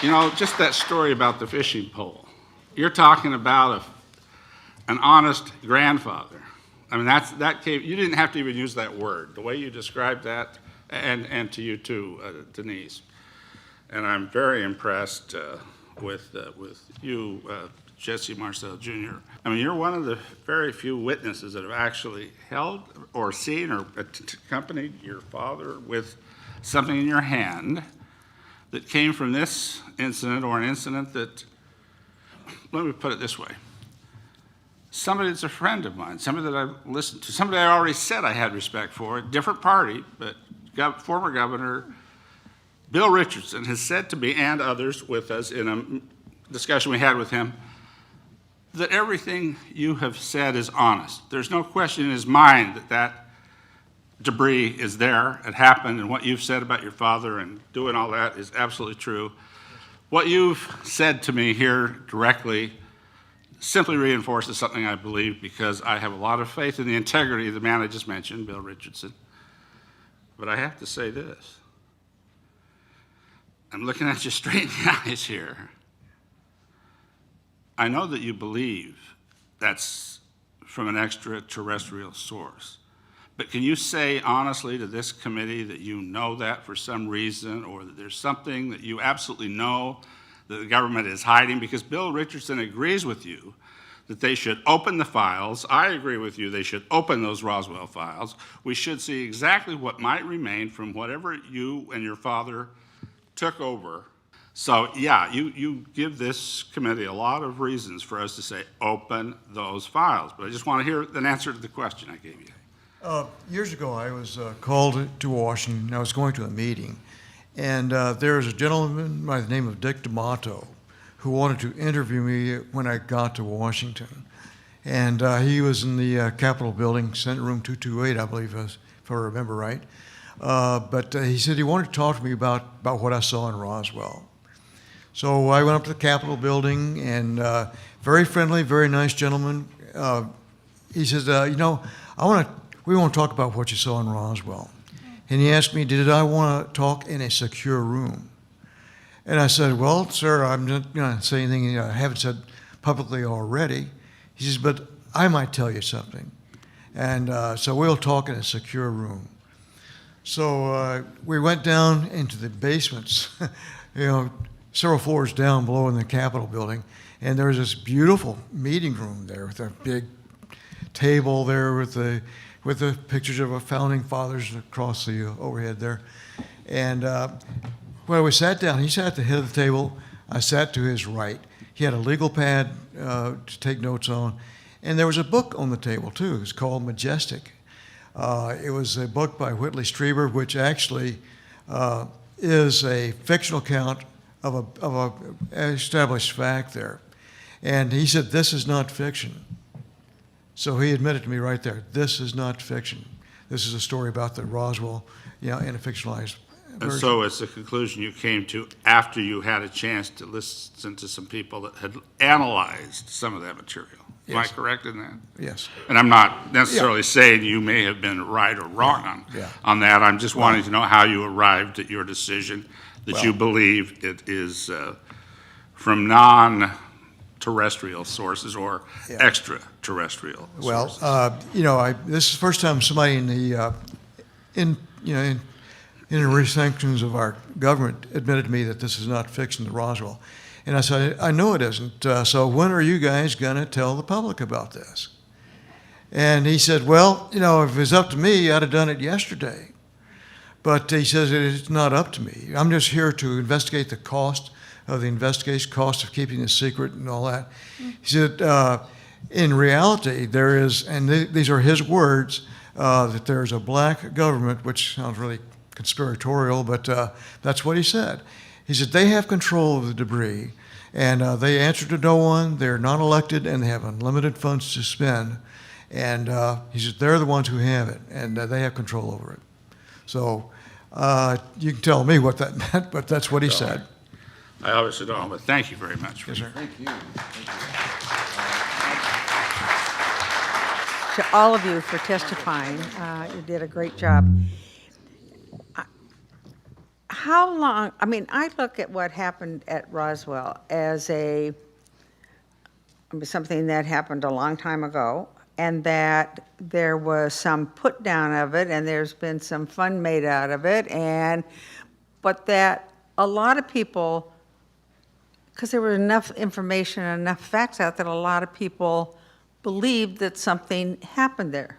S9: you know, just that story about the fishing pole. You're talking about an honest grandfather. I mean, that came, you didn't have to even use that word. The way you described that, and to you too, Denise. And I'm very impressed with you, Jesse Marcel Jr. I mean, you're one of the very few witnesses that have actually held or seen or accompanied your father with something in your hand that came from this incident, or an incident that, let me put it this way, somebody that's a friend of mine, somebody that I've listened to, somebody I already said I had respect for, a different party, but former Governor Bill Richardson has said to me, and others with us in a discussion we had with him, that everything you have said is honest. There's no question in his mind that that debris is there, it happened, and what you've said about your father and doing all that is absolutely true. What you've said to me here directly simply reinforces something I believe, because I have a lot of faith in the integrity of the man I just mentioned, Bill Richardson. But I have to say this. I'm looking at you straight in the eyes here. I know that you believe that's from an extraterrestrial source. But can you say honestly to this committee that you know that for some reason, or that there's something that you absolutely know that the government is hiding? Because Bill Richardson agrees with you that they should open the files. I agree with you, they should open those Roswell files. We should see exactly what might remain from whatever you and your father took over. So yeah, you give this committee a lot of reasons for us to say, open those files. But I just want to hear an answer to the question I gave you.
S6: Years ago, I was called to Washington. I was going to a meeting, and there was a gentleman by the name of Dick D'Amato who wanted to interview me when I got to Washington. And he was in the Capitol building, Senate Room 228, I believe, if I remember right. But he said he wanted to talk to me about what I saw in Roswell. So I went up to the Capitol building, and very friendly, very nice gentleman. He says, we want to talk about what you saw in Roswell. And he asked me, did I want to talk in a secure room? And I said, well, sir, I'm not going to say anything I haven't said publicly already. He says, but I might tell you something. And so we'll talk in a secure room. So we went down into the basements, several floors down below in the Capitol building, and there was this beautiful meeting room there with a big table there with the pictures of our founding fathers across the overhead there. And when we sat down, he sat at the head of the table. I sat to his right. He had a legal pad to take notes on, and there was a book on the table too. It was called Majestic. It was a book by Whitley Strieber, which actually is a fictional account of an established fact there. And he said, this is not fiction. So he admitted to me right there, this is not fiction. This is a story about the Roswell, in a fictionalized version.
S9: And so it's a conclusion you came to after you had a chance to listen to some people that had analyzed some of that material. Am I
S6: Yes.
S9: correct in that?
S6: Yes.
S9: And I'm not necessarily saying you may have been right or wrong on that. I'm just wanting to know how you arrived at your decision that you believe it is from non-terrestrial sources or extraterrestrial sources.
S6: Well, this is the first time somebody in the in the sanctions of our government admitted to me that this is not fiction, the Roswell. And I said, I know it isn't. So when are you guys going to tell the public about this? And he said, well, if it was up to me, I'd have done it yesterday. But he says it's not up to me. I'm just here to investigate the cost of the investigation, cost of keeping it secret and all that. He said, in reality, there is, and these are his words, that there's a black government, which sounds really conspiratorial, but that's what he said. He said they have control of the debris, and they answer to no one, they're not elected, and they have unlimited funds to spend. And he said they're the ones who have it, and they have control over it. So you can tell me what that meant, but that's what he said.
S9: I obviously don't, but thank you very much.
S6: Yes, sir.
S10: To all of you for testifying. You did a great job. How long, I look at what happened at Roswell as something that happened a long time ago, and that there was some put down of it, and there's been some fun made out of it, but that a lot of people, because there was enough information and enough facts out, that a lot of people believed that something happened there.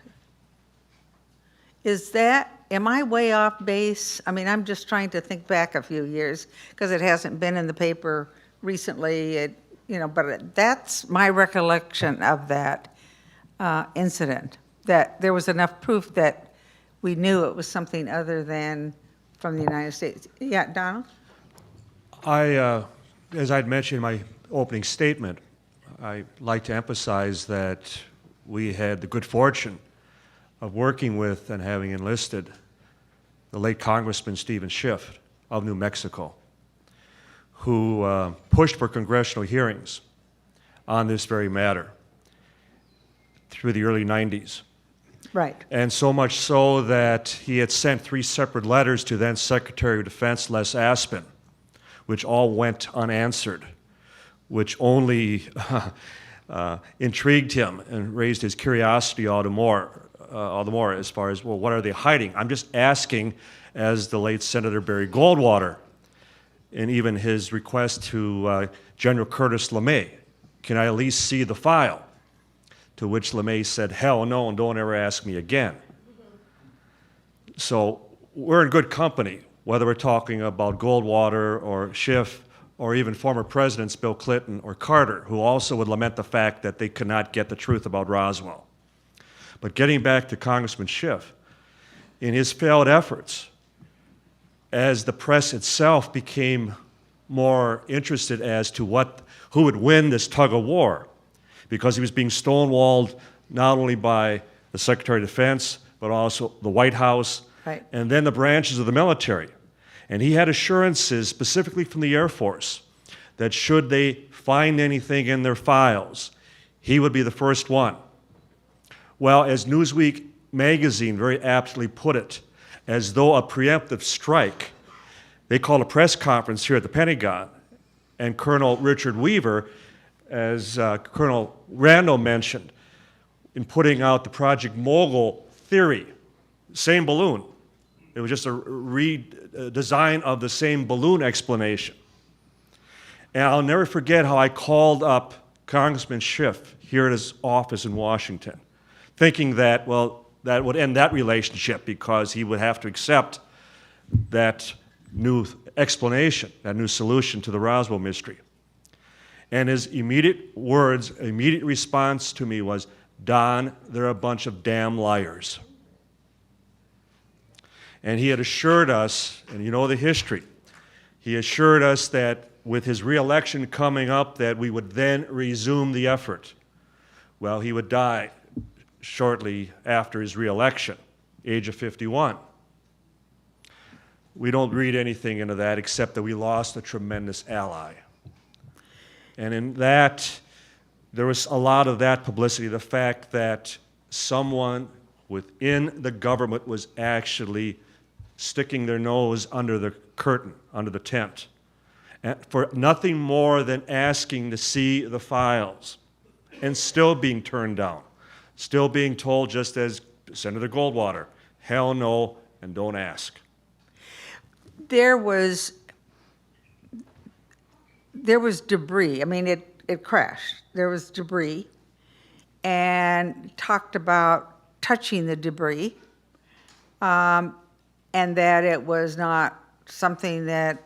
S10: Am I way off base? I'm just trying to think back a few years, because it hasn't been in the paper recently, but that's my recollection of that incident, that there was enough proof that we knew it was something other than from the United States. Yeah, Donald?
S2: As I'd mentioned in my opening statement, I'd like to emphasize that we had the good fortune of working with and having enlisted the late Congressman Stephen Schiff of New Mexico, who pushed for congressional hearings on this very matter through the early 90s.
S10: Right.
S2: And so much so that he had sent 3 separate letters to then Secretary of Defense Les Aspin, which all went unanswered, which only intrigued him and raised his curiosity all the more as far as, well, what are they hiding? I'm just asking, as the late Senator Barry Goldwater, and even his request to General Curtis LeMay, can I at least see the file? To which LeMay said, hell no, and don't ever ask me again. So we're in good company, whether we're talking about Goldwater or Schiff or even former presidents Bill Clinton or Carter, who also would lament the fact that they could not get the truth about Roswell. But getting back to Congressman Schiff, in his failed efforts, as the press itself became more interested as to who would win this tug of war, because he was being stonewalled not only by the Secretary of Defense, but also the White House,
S10: Right.
S2: and then the branches of the military. And he had assurances, specifically from the Air Force, that should they find anything in their files, he would be the first one. Well, as Newsweek magazine very aptly put it, as though a preemptive strike, they called a press conference here at the Pentagon, and Colonel Richard Weaver, as Colonel Randall mentioned, in putting out the Project Mogul theory, same balloon. It was just a redesign of the same balloon explanation. And I'll never forget how I called up Congressman Schiff here at his office in Washington, thinking that, well, that would end that relationship because he would have to accept that new explanation, that new solution to the Roswell mystery. And his immediate response to me was, Don, they're a bunch of damn liars. And he had assured us, and you know the history, he assured us that with his reelection coming up that we would then resume the effort. Well, he would die shortly after his reelection, age of 51. We don't read anything into that except that we lost a tremendous ally. And in that, there was a lot of that publicity, the fact that someone within the government was actually sticking their nose under the curtain, under the tent, for nothing more than asking to see the files, and still being turned down, still being told, just as Senator Goldwater, hell no, and don't ask.
S10: There was debris. I mean, it crashed. There was debris, and talked about touching the debris, and that it was not something that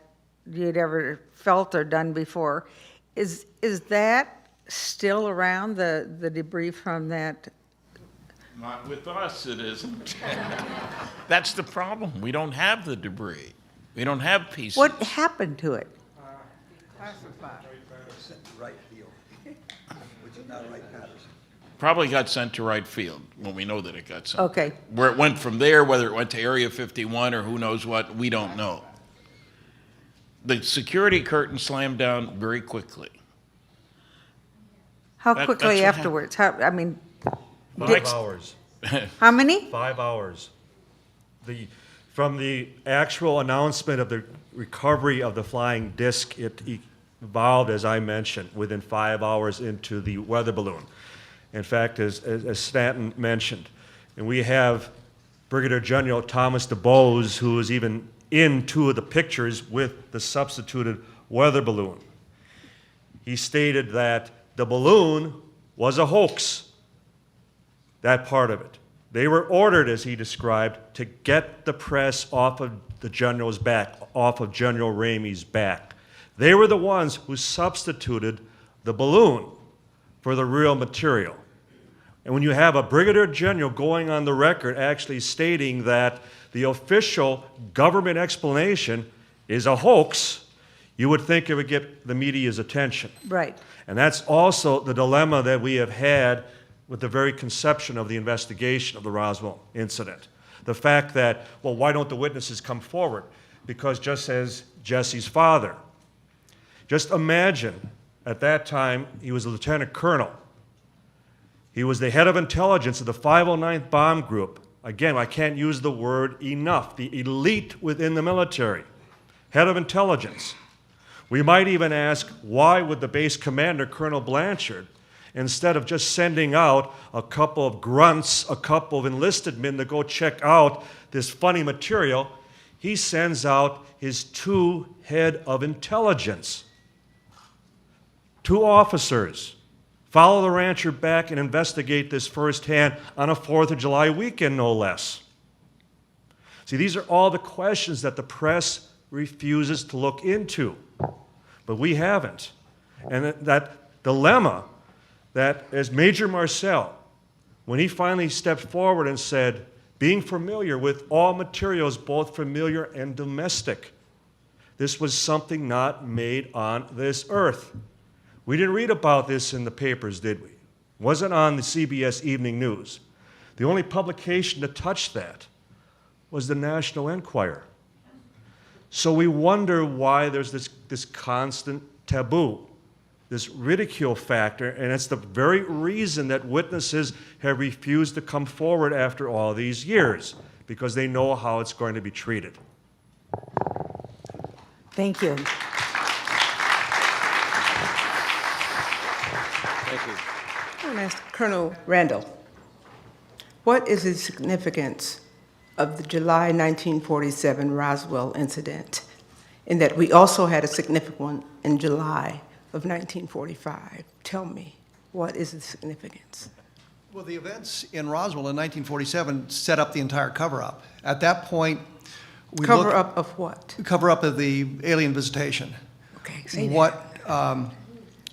S10: you'd ever felt or done before. Is that still around, the debris from that?
S4: Not with us, it isn't. That's the problem. We don't have the debris. We don't have pieces.
S10: What happened to it?
S4: Probably got sent to right field, when we know that it got sent.
S10: Okay.
S4: Where it went from there, whether it went to Area 51 or who knows what, we don't know. The security curtain slammed down very quickly.
S10: How
S4: That's
S10: quickly
S4: what
S10: afterwards? How many?
S2: 5 hours.
S10: How many?
S2: 5 hours. From the actual announcement of the recovery of the flying disc, it evolved, as I mentioned, within 5 hours into the weather balloon. In fact, as Stanton mentioned, and we have Brigadier General Thomas DeBose, who was even in 2 of the pictures with the substituted weather balloon. He stated that the balloon was a hoax, that part of it. They were ordered, as he described, to get the press off of the general's back, off of General Ramey's back. They were the ones who substituted the balloon for the real material. And when you have a brigadier general going on the record actually stating that the official government explanation is a hoax, you would think it would get the media's attention.
S10: Right.
S2: And that's also the dilemma that we have had with the very conception of the investigation of the Roswell incident. The fact that, well, why don't the witnesses come forward? Because just as Jesse's father, just imagine at that time he was a lieutenant colonel. He was the head of intelligence of the 509th Bomb Group. Again, I can't use the word enough, the elite within the military, head of intelligence. We might even ask, why would the base commander, Colonel Blanchard, instead of just sending out a couple of grunts, a couple of enlisted men to go check out this funny material, he sends out his 2 head of intelligence, 2 officers, follow the rancher back and investigate this firsthand on a 4th of July weekend, no less. See, these are all the questions that the press refuses to look into, but we haven't. And that dilemma that as Major Marcel, when he finally stepped forward and said, being familiar with all materials, both familiar and domestic, this was something not made on this earth. We didn't read about this in the papers, did we? It wasn't on the CBS Evening News. The only publication that touched that was the National Enquirer. So we wonder why there's this constant taboo, this ridicule factor, and it's the very reason that witnesses have refused to come forward after all these years, because they know how it's going to be treated.
S10: Thank you.
S11: I want to ask Colonel Randall, what is the significance of the July 1947 Roswell incident, in that we also had a significant one in July of 1945? Tell me, what is the significance?
S5: Well, the events in Roswell in 1947 set up the entire cover-up. At that point, we
S11: Cover-up of what?
S5: cover-up of the alien visitation.
S11: Okay, say that.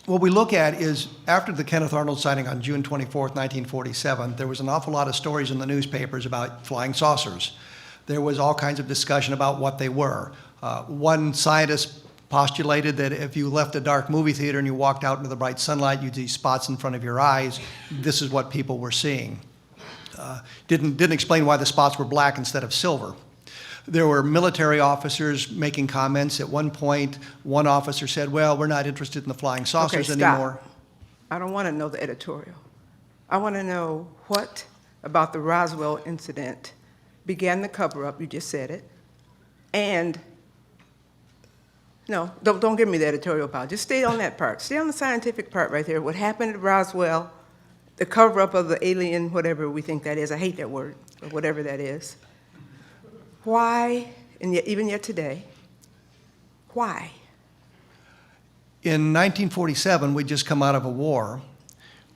S5: What we look at is, after the Kenneth Arnold sighting on June 24th, 1947, there was an awful lot of stories in the newspapers about flying saucers. There was all kinds of discussion about what they were. One scientist postulated that if you left a dark movie theater and you walked out into the bright sunlight, you'd see spots in front of your eyes. This is what people were seeing. Didn't explain why the spots were black instead of silver. There were military officers making comments. At one point, one officer said, well, we're not interested in the flying saucers anymore.
S11: I don't want to know the editorial. I want to know what about the Roswell incident began the cover-up, you just said it, and no, don't give me the editorial part. Just stay on that part. Stay on the scientific part right there. What happened at Roswell, the cover-up of the alien, whatever we think that is. I hate that word, but whatever that is. Why, and yet, even yet today, why?
S5: In 1947, we'd just come out of a war.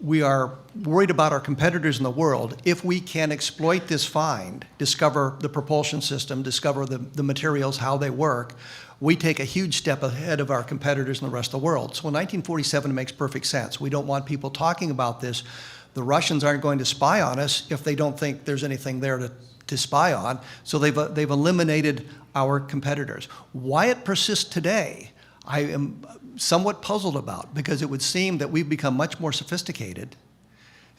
S5: We are worried about our competitors in the world. If we can exploit this find, discover the propulsion system, discover the materials, how they work, we take a huge step ahead of our competitors in the rest of the world. So in 1947, it makes perfect sense. We don't want people talking about this. The Russians aren't going to spy on us if they don't think there's anything there to spy on. So they've eliminated our competitors. Why it persists today, I am somewhat puzzled about, because it would seem that we've become much more sophisticated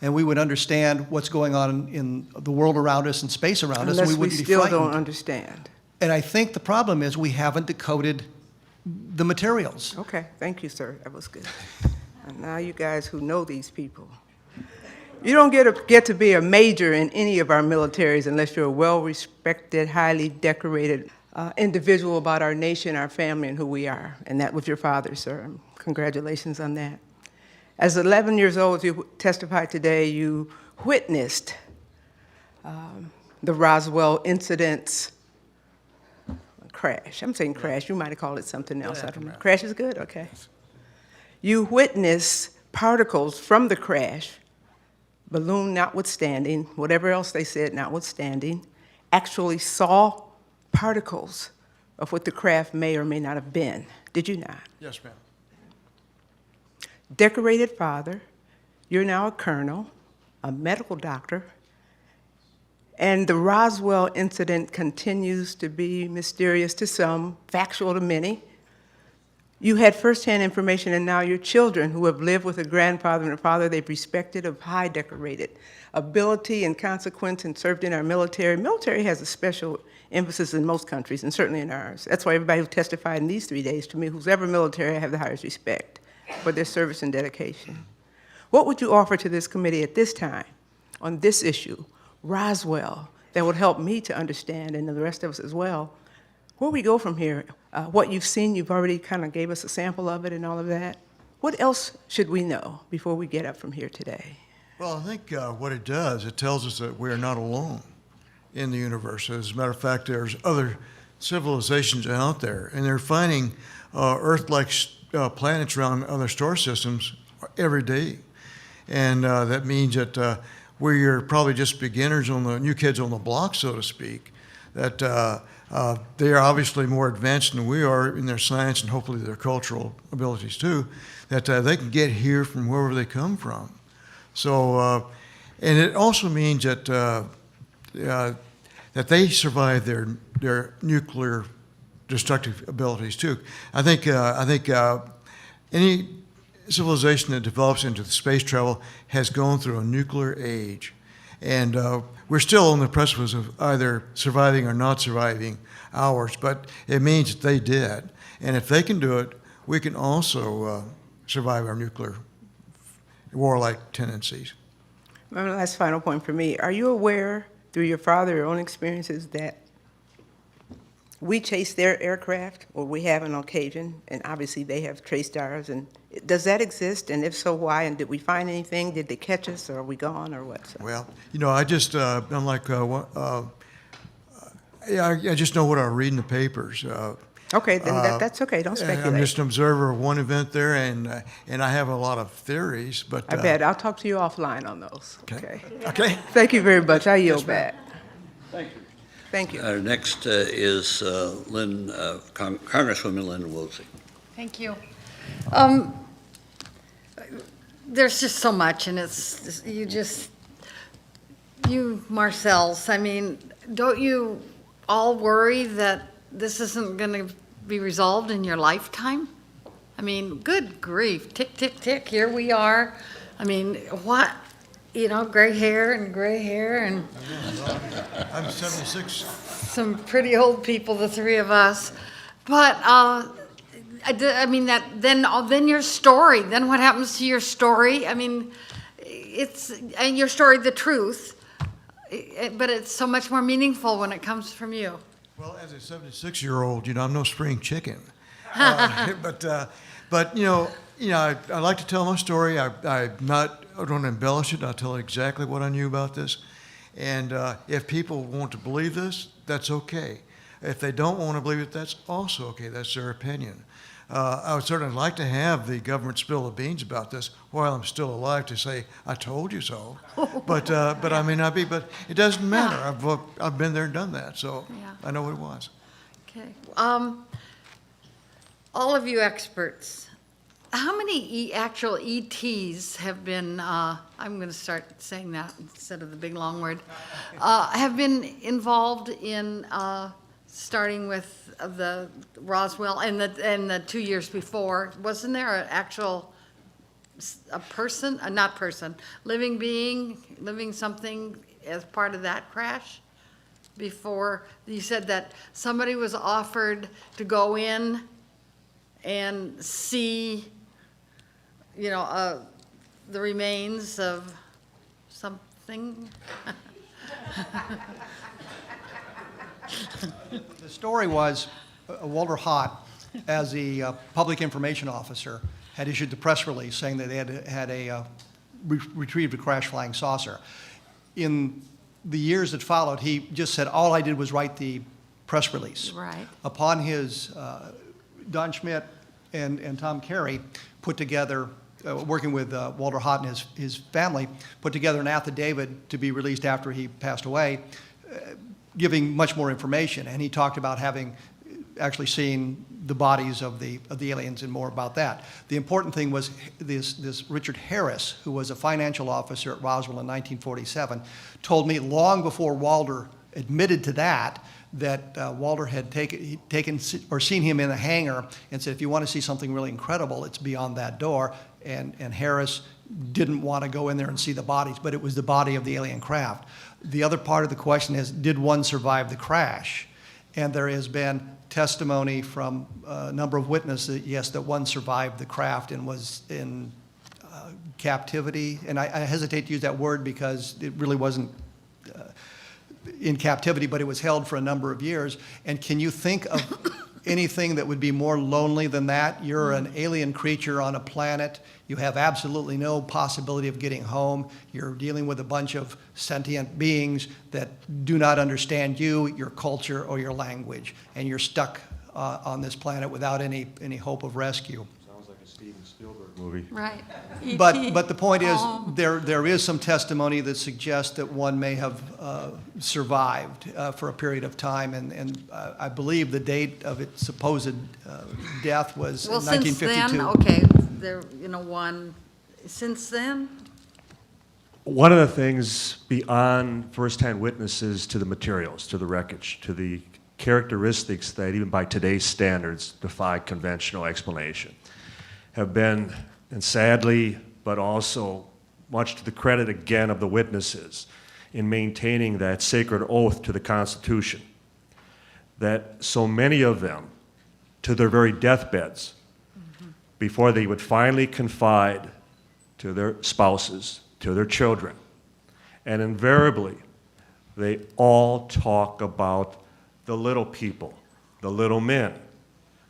S5: and we would understand what's going on in the world around us and space around us, and we wouldn't be frightened.
S11: Unless we still don't understand.
S5: And I think the problem is we haven't decoded the materials.
S11: Okay, thank you, sir. That was good. And now you guys who know these people, you don't get to be a major in any of our militaries unless you're a well-respected, highly decorated individual about our nation, our family, and who we are. And that was your father, sir. Congratulations on that. As 11 years old, as you testified today, you witnessed the Roswell incident's crash. I'm saying crash. You might have called it something else. I don't know. Crash is good? Okay. You witnessed particles from the crash, balloon notwithstanding, whatever else they said notwithstanding, actually saw particles of what the craft may or may not have been. Did you not?
S6: Yes, ma'am.
S11: Decorated father, you're now a colonel, a medical doctor, and the Roswell incident continues to be mysterious to some, factual to many. You had firsthand information, and now your children who have lived with a grandfather and a father they've respected of high decorated ability and consequence and served in our military. Military has a special emphasis in most countries, and certainly in ours. That's why everybody who testified in these 3 days, to me, who's ever military, I have the highest respect for their service and dedication. What would you offer to this committee at this time on this issue, Roswell, that would help me to understand, and the rest of us as well, where we go from here? What you've seen, you've already kind of gave us a sample of it and all of that. What else should we know before we get up from here today?
S6: Well, I think what it does, it tells us that we're not alone in the universe. As a matter of fact, there's other civilizations out there, and they're finding Earth-like planets around other star systems every day. And that means that we're probably just beginners on the new kids on the block, so to speak, that they are obviously more advanced than we are in their science and hopefully their cultural abilities too, that they can get here from wherever they come from. So, and it also means that that they survive their nuclear destructive abilities too. I think any civilization that develops into the space travel has gone through a nuclear age, and we're still on the precipice of either surviving or not surviving ours. But it means that they did, and if they can do it, we can also survive our nuclear warlike tendencies.
S11: My last final point for me, are you aware through your father, your own experiences, that we chase their aircraft, or we have on occasion, and obviously they have traced ours, and does that exist, and if so, why, and did we find anything, did they catch us, or are we gone, or what? So.
S6: Well, I just, I'm like, I just know what I read in the papers.
S11: Okay, then that's okay, don't speculate.
S6: I'm just an observer of one event there, and I have a lot of theories, but...
S11: I bet, I'll talk to you offline on those.
S6: Okay. Okay.
S11: Thank you very much, I yield back.
S9: Thank you.
S11: Thank you.
S3: Our next is Congresswoman Lynn Woolsey.
S12: Thank you. There's just so much, and it's, you Marcells, I mean, don't you all worry that this isn't going to be resolved in your lifetime? I mean, good grief, tick, tick, tick, here we are. I mean, what? Gray hair and
S6: I'm 76.
S12: some pretty old people, the three of us. But I mean, then your story. Then what happens to your story? I mean, and your story, the truth. But it's so much more meaningful when it comes from you.
S6: Well, as a 76-year-old, I'm no spring chicken. But I like to tell my story. I don't embellish it. I tell exactly what I knew about this. And if people want to believe this, that's okay. If they don't want to believe it, that's also okay. That's their opinion. I would certainly like to have the government spill the beans about this while I'm still alive to say, I told you so. But I may not be, but it doesn't matter.
S12: Yeah.
S6: I've been there and done that, so
S12: Yeah.
S6: I know what it was.
S12: Okay. All of you experts, how many actual ETs have been, I'm going to start saying that instead of the big long word, have been involved in starting with the Roswell and the 2 years before? Wasn't there an actual, living being, living something as part of that crash? Before, you said that somebody was offered to go in and see, the remains of something.
S5: The story was Walter Hott, as the public information officer, had issued the press release saying that they had retrieved a crash flying saucer. In the years that followed, he just said, all I did was write the press release.
S12: Right.
S5: Upon his, Don Schmidt and Tom Carey put together, working with Walter Hott and his family, put together an affidavit to be released after he passed away, giving much more information. And he talked about having actually seen the bodies of the aliens and more about that. The important thing was this Richard Harris, who was a financial officer at Roswell in 1947, told me long before Walter admitted to that, that Walter had taken or seen him in a hangar and said, if you want to see something really incredible, it's beyond that door. And Harris didn't want to go in there and see the bodies, but it was the body of the alien craft. The other part of the question is, did one survive the crash? And there has been testimony from a number of witnesses, yes, that one survived the craft and was in captivity. And I hesitate to use that word because it really wasn't in captivity, but it was held for a number of years. And can you think of anything that would be more lonely than that? You're an alien creature on a planet. You have absolutely no possibility of getting home. You're dealing with a bunch of sentient beings that do not understand you, your culture, or your language. And you're stuck on this planet without any hope of rescue.
S2: Sounds like a Steven Spielberg movie.
S12: Right.
S5: But the point is, there is some testimony that suggests that one may have survived for a period of time, and I believe the date of its supposed death was in 1952.
S12: Well, since then, okay, there, since then?
S2: One of the things beyond firsthand witnesses to the materials, to the wreckage, to the characteristics that even by today's standards defy conventional explanation, have been, and sadly, but also much to the credit again of the witnesses, in maintaining that sacred oath to the Constitution, that so many of them, to their very deathbeds, before they would finally confide to their spouses, to their children, and invariably, they all talk about the little people, the little men.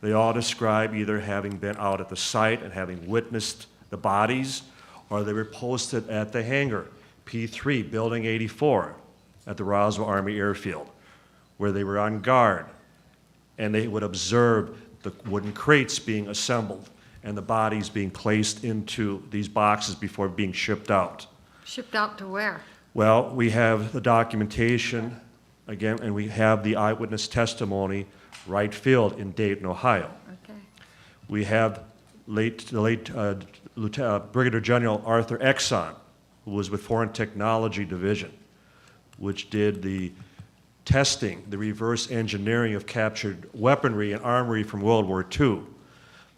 S2: They all describe either having been out at the site and having witnessed the bodies, or they were posted at the hangar, P3, Building 84, at the Roswell Army Airfield, where they were on guard, and they would observe the wooden crates being assembled and the bodies being placed into these boxes before being shipped out.
S12: Shipped out to where?
S2: Well, we have the documentation, again, and we have the eyewitness testimony, Wright Field in Dayton, Ohio.
S12: Okay.
S2: We have the late Brigadier General Arthur Exon, who was with Foreign Technology Division, which did the testing, the reverse engineering of captured weaponry and armory from World War II.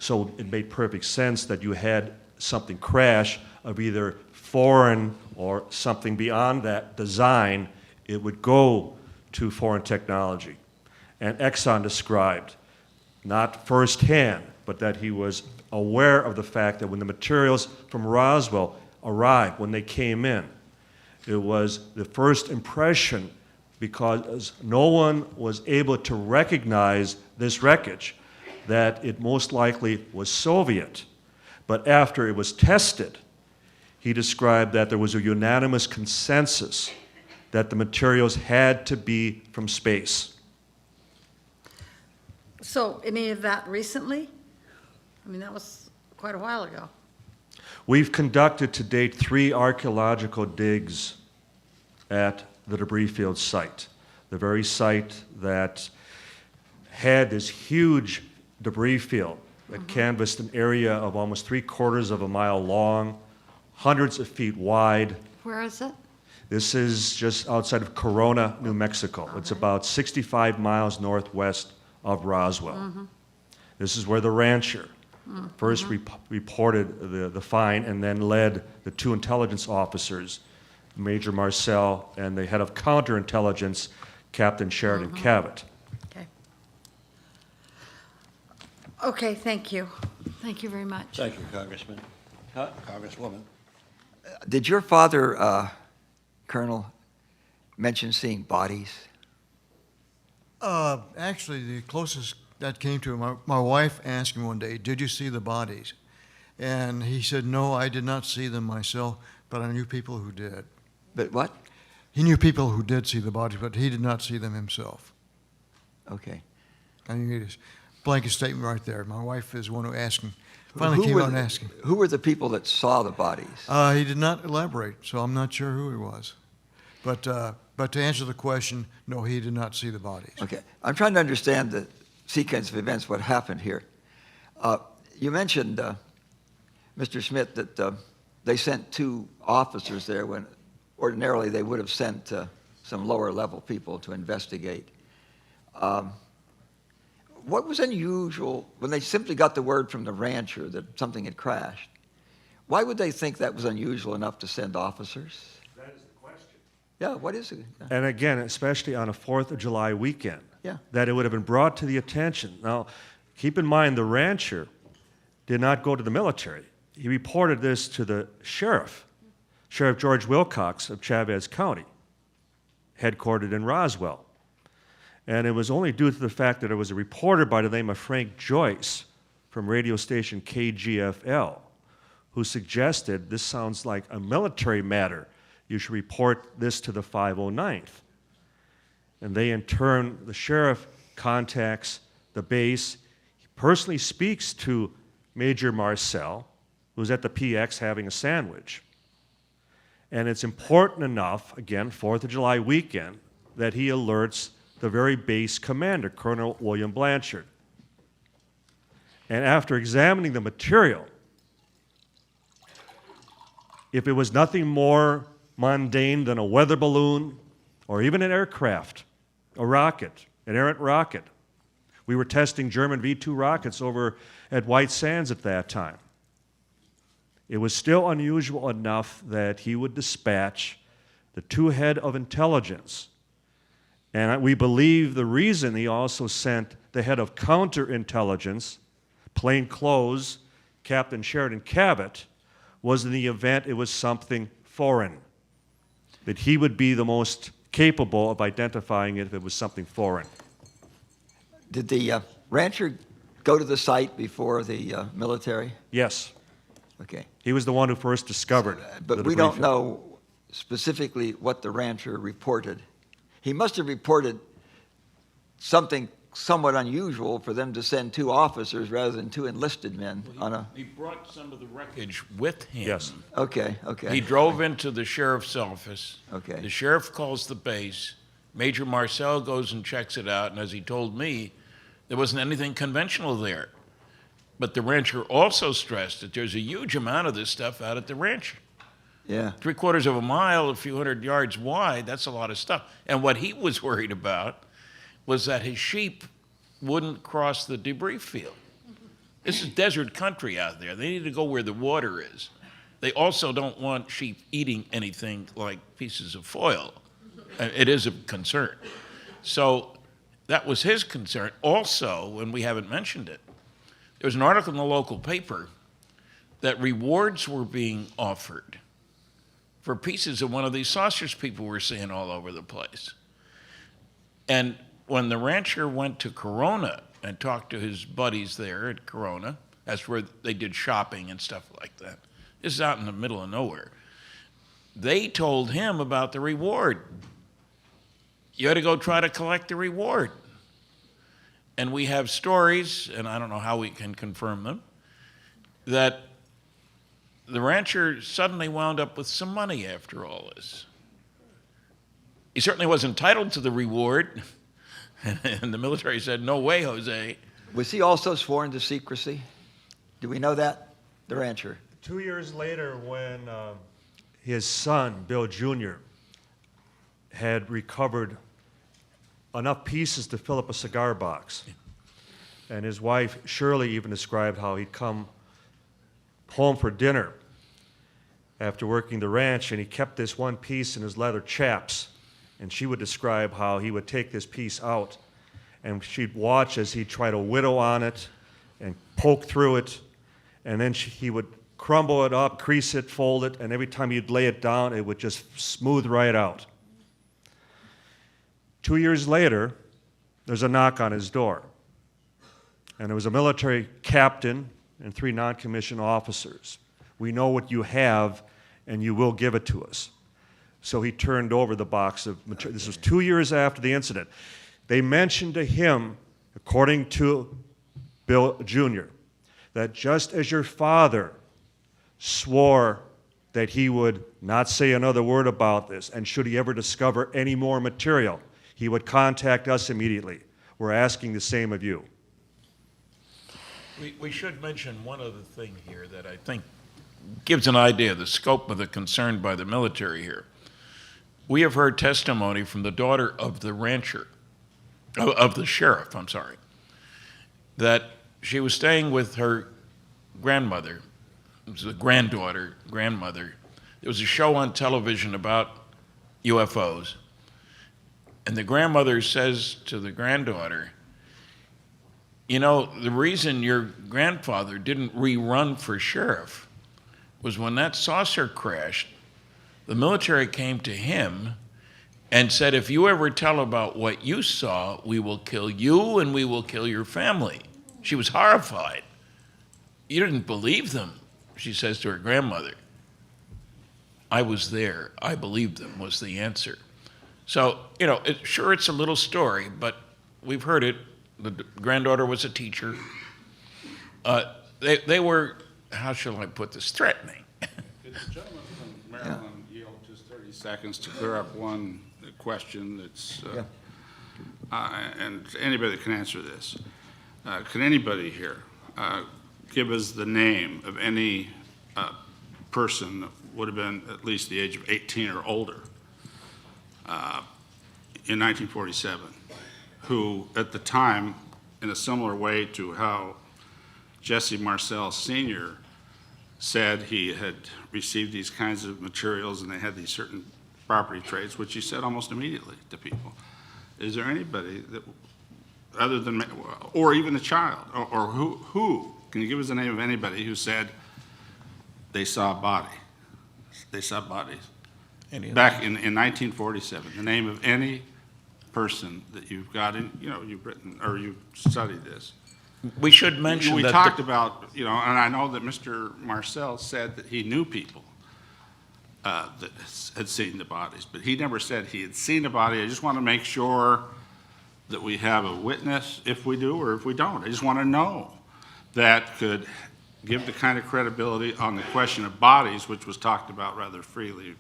S2: So it made perfect sense that you had something crash of either foreign or something beyond that design. It would go to foreign technology. And Exxon described, not firsthand, but that he was aware of the fact that when the materials from Roswell arrived, when they came in, it was the first impression, because no one was able to recognize this wreckage, that it most likely was Soviet. But after it was tested, he described that there was a unanimous consensus that the materials had to be from space.
S12: So any of that recently? I mean, that was quite a while ago.
S2: We've conducted to date 3 archaeological digs at the debris field site, the very site that had this huge debris field that canvassed an area of almost 3/4 of a mile long, hundreds of feet wide.
S12: Where is it?
S2: This is just outside of Corona, New Mexico. It's about 65 miles northwest of Roswell. This is where the rancher first reported the find and then led the 2 intelligence officers, Major Marcel and the head of counterintelligence, Captain Sheridan Cavett.
S12: Okay. Okay, thank you. Thank you very much.
S3: Thank you, Congressman. Congresswoman.
S13: Did your father, Colonel, mention seeing bodies?
S6: Actually, the closest that came to him, my wife asked him one day, "Did you see the bodies?" And he said, "No, I did not see them myself, but I knew people who did."
S13: But what?
S6: He knew people who did see the bodies, but he did not see them himself.
S13: Okay.
S6: I mean, it's blanket statement right there. My wife is the one who asked him. Finally came out and asked him.
S13: Who were the people that saw the bodies?
S6: He did not elaborate, so I'm not sure who he was. But to answer the question, no, he did not see the bodies.
S13: Okay. I'm trying to understand the sequence of events, what happened here. You mentioned, Mr. Schmidt, that they sent 2 officers there when ordinarily they would have sent some lower level people to investigate. What was unusual when they simply got the word from the rancher that something had crashed? Why would they think that was unusual enough to send officers?
S2: That is the question.
S13: Yeah, what is it?
S2: And again, especially on a 4th of July weekend,
S13: Yeah.
S2: that it would have been brought to the attention. Now, keep in mind, the rancher did not go to the military. He reported this to the sheriff, Sheriff George Wilcox of Chavez County, headquartered in Roswell. And it was only due to the fact that there was a reporter by the name of Frank Joyce from radio station KGFL who suggested this sounds like a military matter. You should report this to the 509th. And they, in turn, the sheriff contacts the base. He personally speaks to Major Marcel, who's at the PX having a sandwich. And it's important enough, again, 4th of July weekend, that he alerts the very base commander, Colonel William Blanchard. And after examining the material, if it was nothing more mundane than a weather balloon or even an aircraft, a rocket, an errant rocket. We were testing German V-2 rockets over at White Sands at that time. It was still unusual enough that he would dispatch the 2 head of intelligence. And we believe the reason he also sent the head of counterintelligence, plain clothes, Captain Sheridan Cabot, was in the event it was something foreign, that he would be the most capable of identifying it if it was something foreign.
S13: Did the rancher go to the site before the military?
S2: Yes.
S13: Okay.
S2: He was the one who first discovered
S13: But
S2: the
S13: we
S2: debris
S13: don't
S2: field.
S13: know specifically what the rancher reported. He must have reported something somewhat unusual for them to send 2 officers rather than 2 enlisted men on a...
S4: He brought some of the wreckage with him.
S2: Yes.
S13: Okay, okay.
S4: He drove into the sheriff's office.
S13: Okay.
S4: The sheriff calls the base. Major Marcel goes and checks it out, and as he told me, there wasn't anything conventional there. But the rancher also stressed that there's a huge amount of this stuff out at the ranch.
S13: Yeah.
S4: 3/4 of a mile, a few hundred yards wide, that's a lot of stuff. And what he was worried about was that his sheep wouldn't cross the debris field. This is desert country out there. They need to go where the water is. They also don't want sheep eating anything like pieces of foil. It is a concern. So that was his concern. Also, and we haven't mentioned it, there was an article in the local paper that rewards were being offered for pieces of one of these saucers people were seeing all over the place. And when the rancher went to Corona and talked to his buddies there at Corona, that's where they did shopping and stuff like that. This is out in the middle of nowhere. They told him about the reward. You had to go try to collect the reward. And we have stories, and I don't know how we can confirm them, that the rancher suddenly wound up with some money after all this. He certainly was entitled to the reward, and the military said, no way, Jose.
S13: Was he also sworn to secrecy? Do we know that? The rancher.
S2: 2 years later, when his son, Bill Jr., had recovered enough pieces to fill up a cigar box, and his wife, Shirley, even described how he'd come home for dinner after working the ranch, and he kept this one piece in his leather chaps, and she would describe how he would take this piece out, and she'd watch as he'd try to whittle on it and poke through it, and then he would crumble it up, crease it, fold it, and every time he'd lay it down, it would just smooth right out. 2 years later, there's a knock on his door, and there was a military captain and 3 non-commissioned officers. We know what you have, and you will give it to us. So he turned over the box of material. This was 2 years after the incident. They mentioned to him, according to Bill Jr., that just as your father swore that he would not say another word about this, and should he ever discover any more material, he would contact us immediately. We're asking the same of you.
S4: We should mention one other thing here that I think gives an idea of the scope of the concern by the military here. We have heard testimony from the daughter of the rancher of the sheriff, I'm sorry, that she was staying with her grandmother. It was a grandmother. There was a show on television about UFOs. And the grandmother says to the granddaughter, you know, the reason your grandfather didn't rerun for sheriff was when that saucer crashed, the military came to him and said, if you ever tell about what you saw, we will kill you and we will kill your family. She was horrified. You didn't believe them, she says to her grandmother. I was there. I believed them, was the answer. So, you know, sure, it's a little story, but we've heard it. The granddaughter was a teacher. They were, how shall I put this, threatening.
S9: Could the gentleman from Maryland yield just 30 seconds to clear up one question that's, and anybody that can answer this. Can anybody here give us the name of any person that would have been at least the age of 18 or older in 1947, who at the time, in a similar way to how Jesse Marcel Sr. said he had received these kinds of materials and they had these certain property traits, which he said almost immediately to people. Is there anybody that, other than, or even a child, or who, can you give us the name of anybody who said they saw a body? They saw bodies. Back in 1947, the name of any person that you've got in, you know, you've written, or you've studied this.
S4: We should mention
S9: we
S4: that
S9: talked about, you know, and I know that Mr. Marcel said that he knew people that had seen the bodies, but he never said he had seen a body. I just want to make sure that we have a witness, if we do or if we don't. I just want to know that could give the kind of credibility on the question of bodies, which was talked about rather freely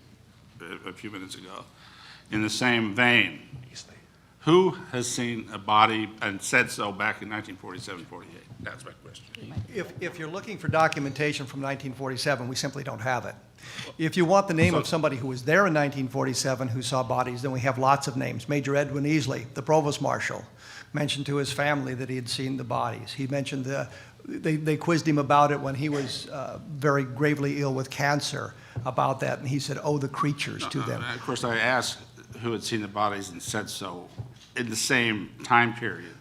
S9: a few minutes ago. In the same vein, who has seen a body and said so back in 1947, 48? That's my question.
S5: If you're looking for documentation from 1947, we simply don't have it. If you want the name of somebody who was there in 1947 who saw bodies, then we have lots of names. Major Edwin Easley, the provost marshal, mentioned to his family that he had seen the bodies. He mentioned they quizzed him about it when he was very gravely ill with cancer about that, and he said, oh, the creatures to them.
S9: Of course, I asked who had seen the bodies and said so in the same time period.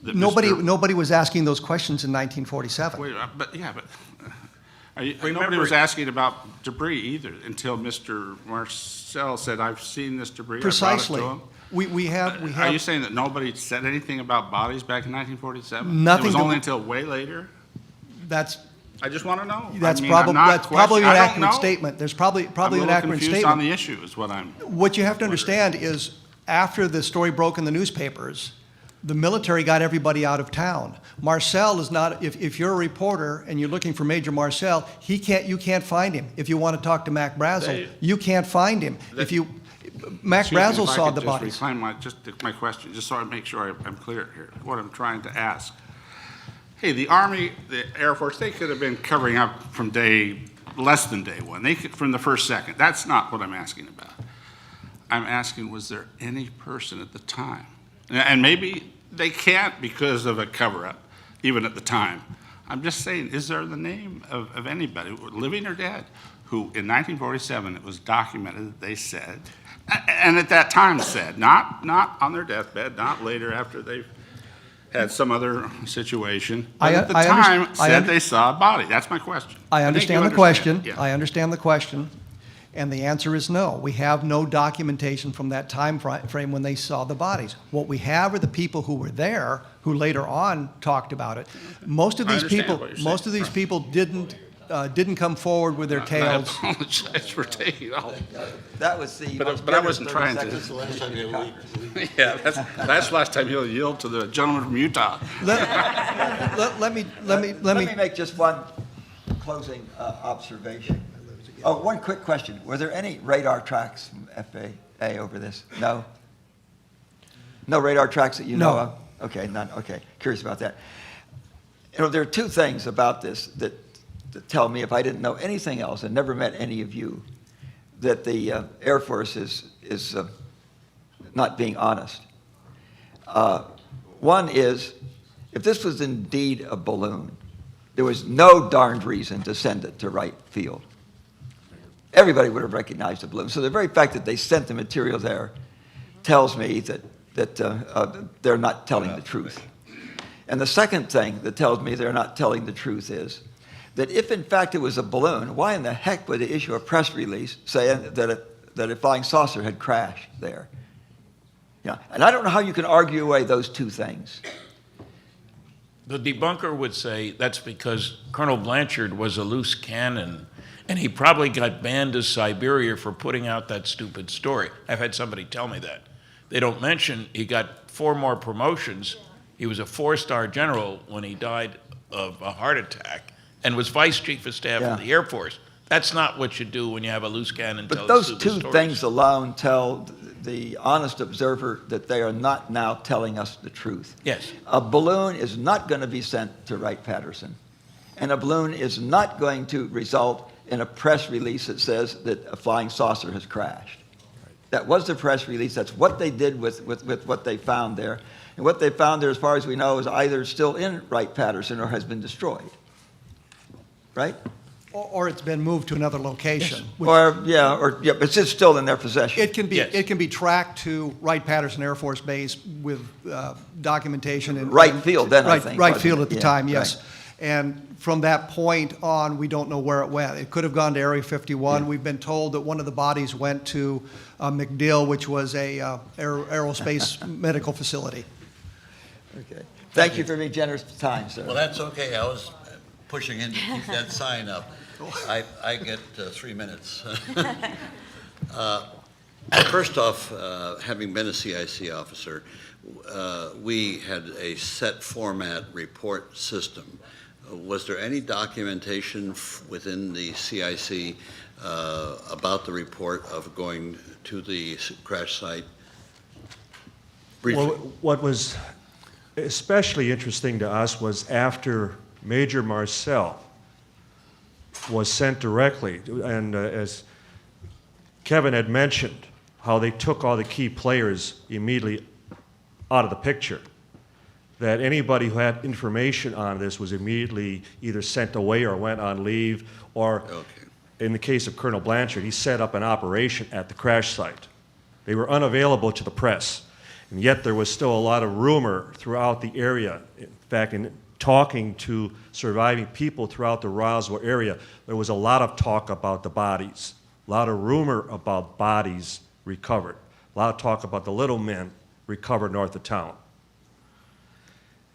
S9: That
S5: Nobody was asking those questions in 1947.
S9: Wait, nobody was asking about debris either until Mr. Marcel said, I've seen this debris.
S5: Precisely.
S9: I brought it to him.
S5: We have.
S9: Are you saying that nobody said anything about bodies back in 1947?
S5: Nothing.
S9: It was only until way later? I just want to know.
S5: That's
S9: I mean,
S5: probably an
S9: I don't
S5: accurate
S9: know.
S5: statement. There's probably an accurate
S9: I'm a little confused
S5: statement.
S9: on the issue is what I'm.
S5: What you have to understand is after the story broke in the newspapers, the military got everybody out of town. Marcel is not, if you're a reporter and you're looking for Major Marcel, you can't find him. If you want to talk to Mac Brazel, you can't find him. Mac Brazel saw the bodies.
S9: Reclaim my question, just so I make sure I'm clear here, what I'm trying to ask. Hey, the Army, the Air Force, they could have been covering up from less than day one. They could, from the first second. That's not what I'm asking about. I'm asking, was there any person at the time? And maybe they can't because of a cover-up, even at the time. I'm just saying, is there the name of anybody, living or dead, who in 1947 it was documented that they said, and at that time said, not on their deathbed, not later after they've had some other situation, but at the time said they saw a body. That's my question.
S5: I understand the question.
S9: Yeah.
S5: I understand the question. And the answer is no. We have no documentation from that time frame when they saw the bodies. What we have are the people who were there, who later on talked about it. Most of these people didn't come forward with their tales.
S9: I apologize for taking all.
S13: That was the.
S9: But I wasn't trying to. Yeah, that's the last time he'll yield to the gentleman from Utah.
S5: Let me
S13: make just one closing observation. Oh, one quick question. Were there any radar tracks from FAA over this? No? No radar tracks that you know of? Okay, none. Okay, curious about that. You know, there are two things about this that tell me, if I didn't know anything else and never met any of you, that the Air Force is not being honest. One is, if this was indeed a balloon, there was no darned reason to send it to Wright Field. Everybody would have recognized the balloon. So the very fact that they sent the material there tells me that they're not telling the truth. And the second thing that tells me they're not telling the truth is that if in fact it was a balloon, why in the heck would they issue a press release saying that a flying saucer had crashed there? Yeah, and I don't know how you can argue away those two things.
S4: The debunker would say that's because Colonel Blanchard was a loose cannon, and he probably got banned to Siberia for putting out that stupid story. I've had somebody tell me that. They don't mention he got 4 more promotions. He was a 4-star general when he died of a heart attack and was vice chief of staff of the Air Force. That's not what you do when you have a loose cannon
S13: But
S4: tell
S13: those
S4: stupid
S13: two
S4: stories.
S13: things alone tell the honest observer that they are not now telling us the truth.
S4: Yes.
S13: A balloon is not going to be sent to Wright-Patterson, and a balloon is not going to result in a press release that says that a flying saucer has crashed. That was the press release. That's what they did with what they found there. And what they found there, as far as we know, is either still in Wright-Patterson or has been destroyed. Right?
S5: Or it's been moved to another location. which-
S13: But it's still in their possession.
S5: It can be,
S4: Yes.
S5: it can be tracked to Wright-Patterson Air Force Base with documentation. And
S13: Wright Field then, I think,
S5: Wright
S13: wasn't
S5: Field
S13: it?
S5: at the
S13: Yeah,
S5: time, yes.
S13: right.
S5: And from that point on, we don't know where it went. It could have gone to Area 51. We've been told that one of the bodies went to MacDill, which was a aerospace medical facility.
S13: Okay. Thank you for being generous with time, sir.
S3: Well, that's okay. I was pushing in to keep that sign up. I get 3 minutes. First off, having been a CIC officer, we had a set format report system. Was there any documentation within the CIC about the report of going to the crash site? Briefly.
S2: Well, what was especially interesting to us was after Major Marcel was sent directly, and as Kevin had mentioned, how they took all the key players immediately out of the picture, that anybody who had information on this was immediately either sent away or went on leave, or in the case of Colonel Blanchard, he set up an operation at the crash site. They were unavailable to the press, and yet there was still a lot of rumor throughout the area. In fact, in talking to surviving people throughout the Roswell area, there was a lot of talk about the bodies, a lot of rumor about bodies recovered, a lot of talk about the little men recovered north of town.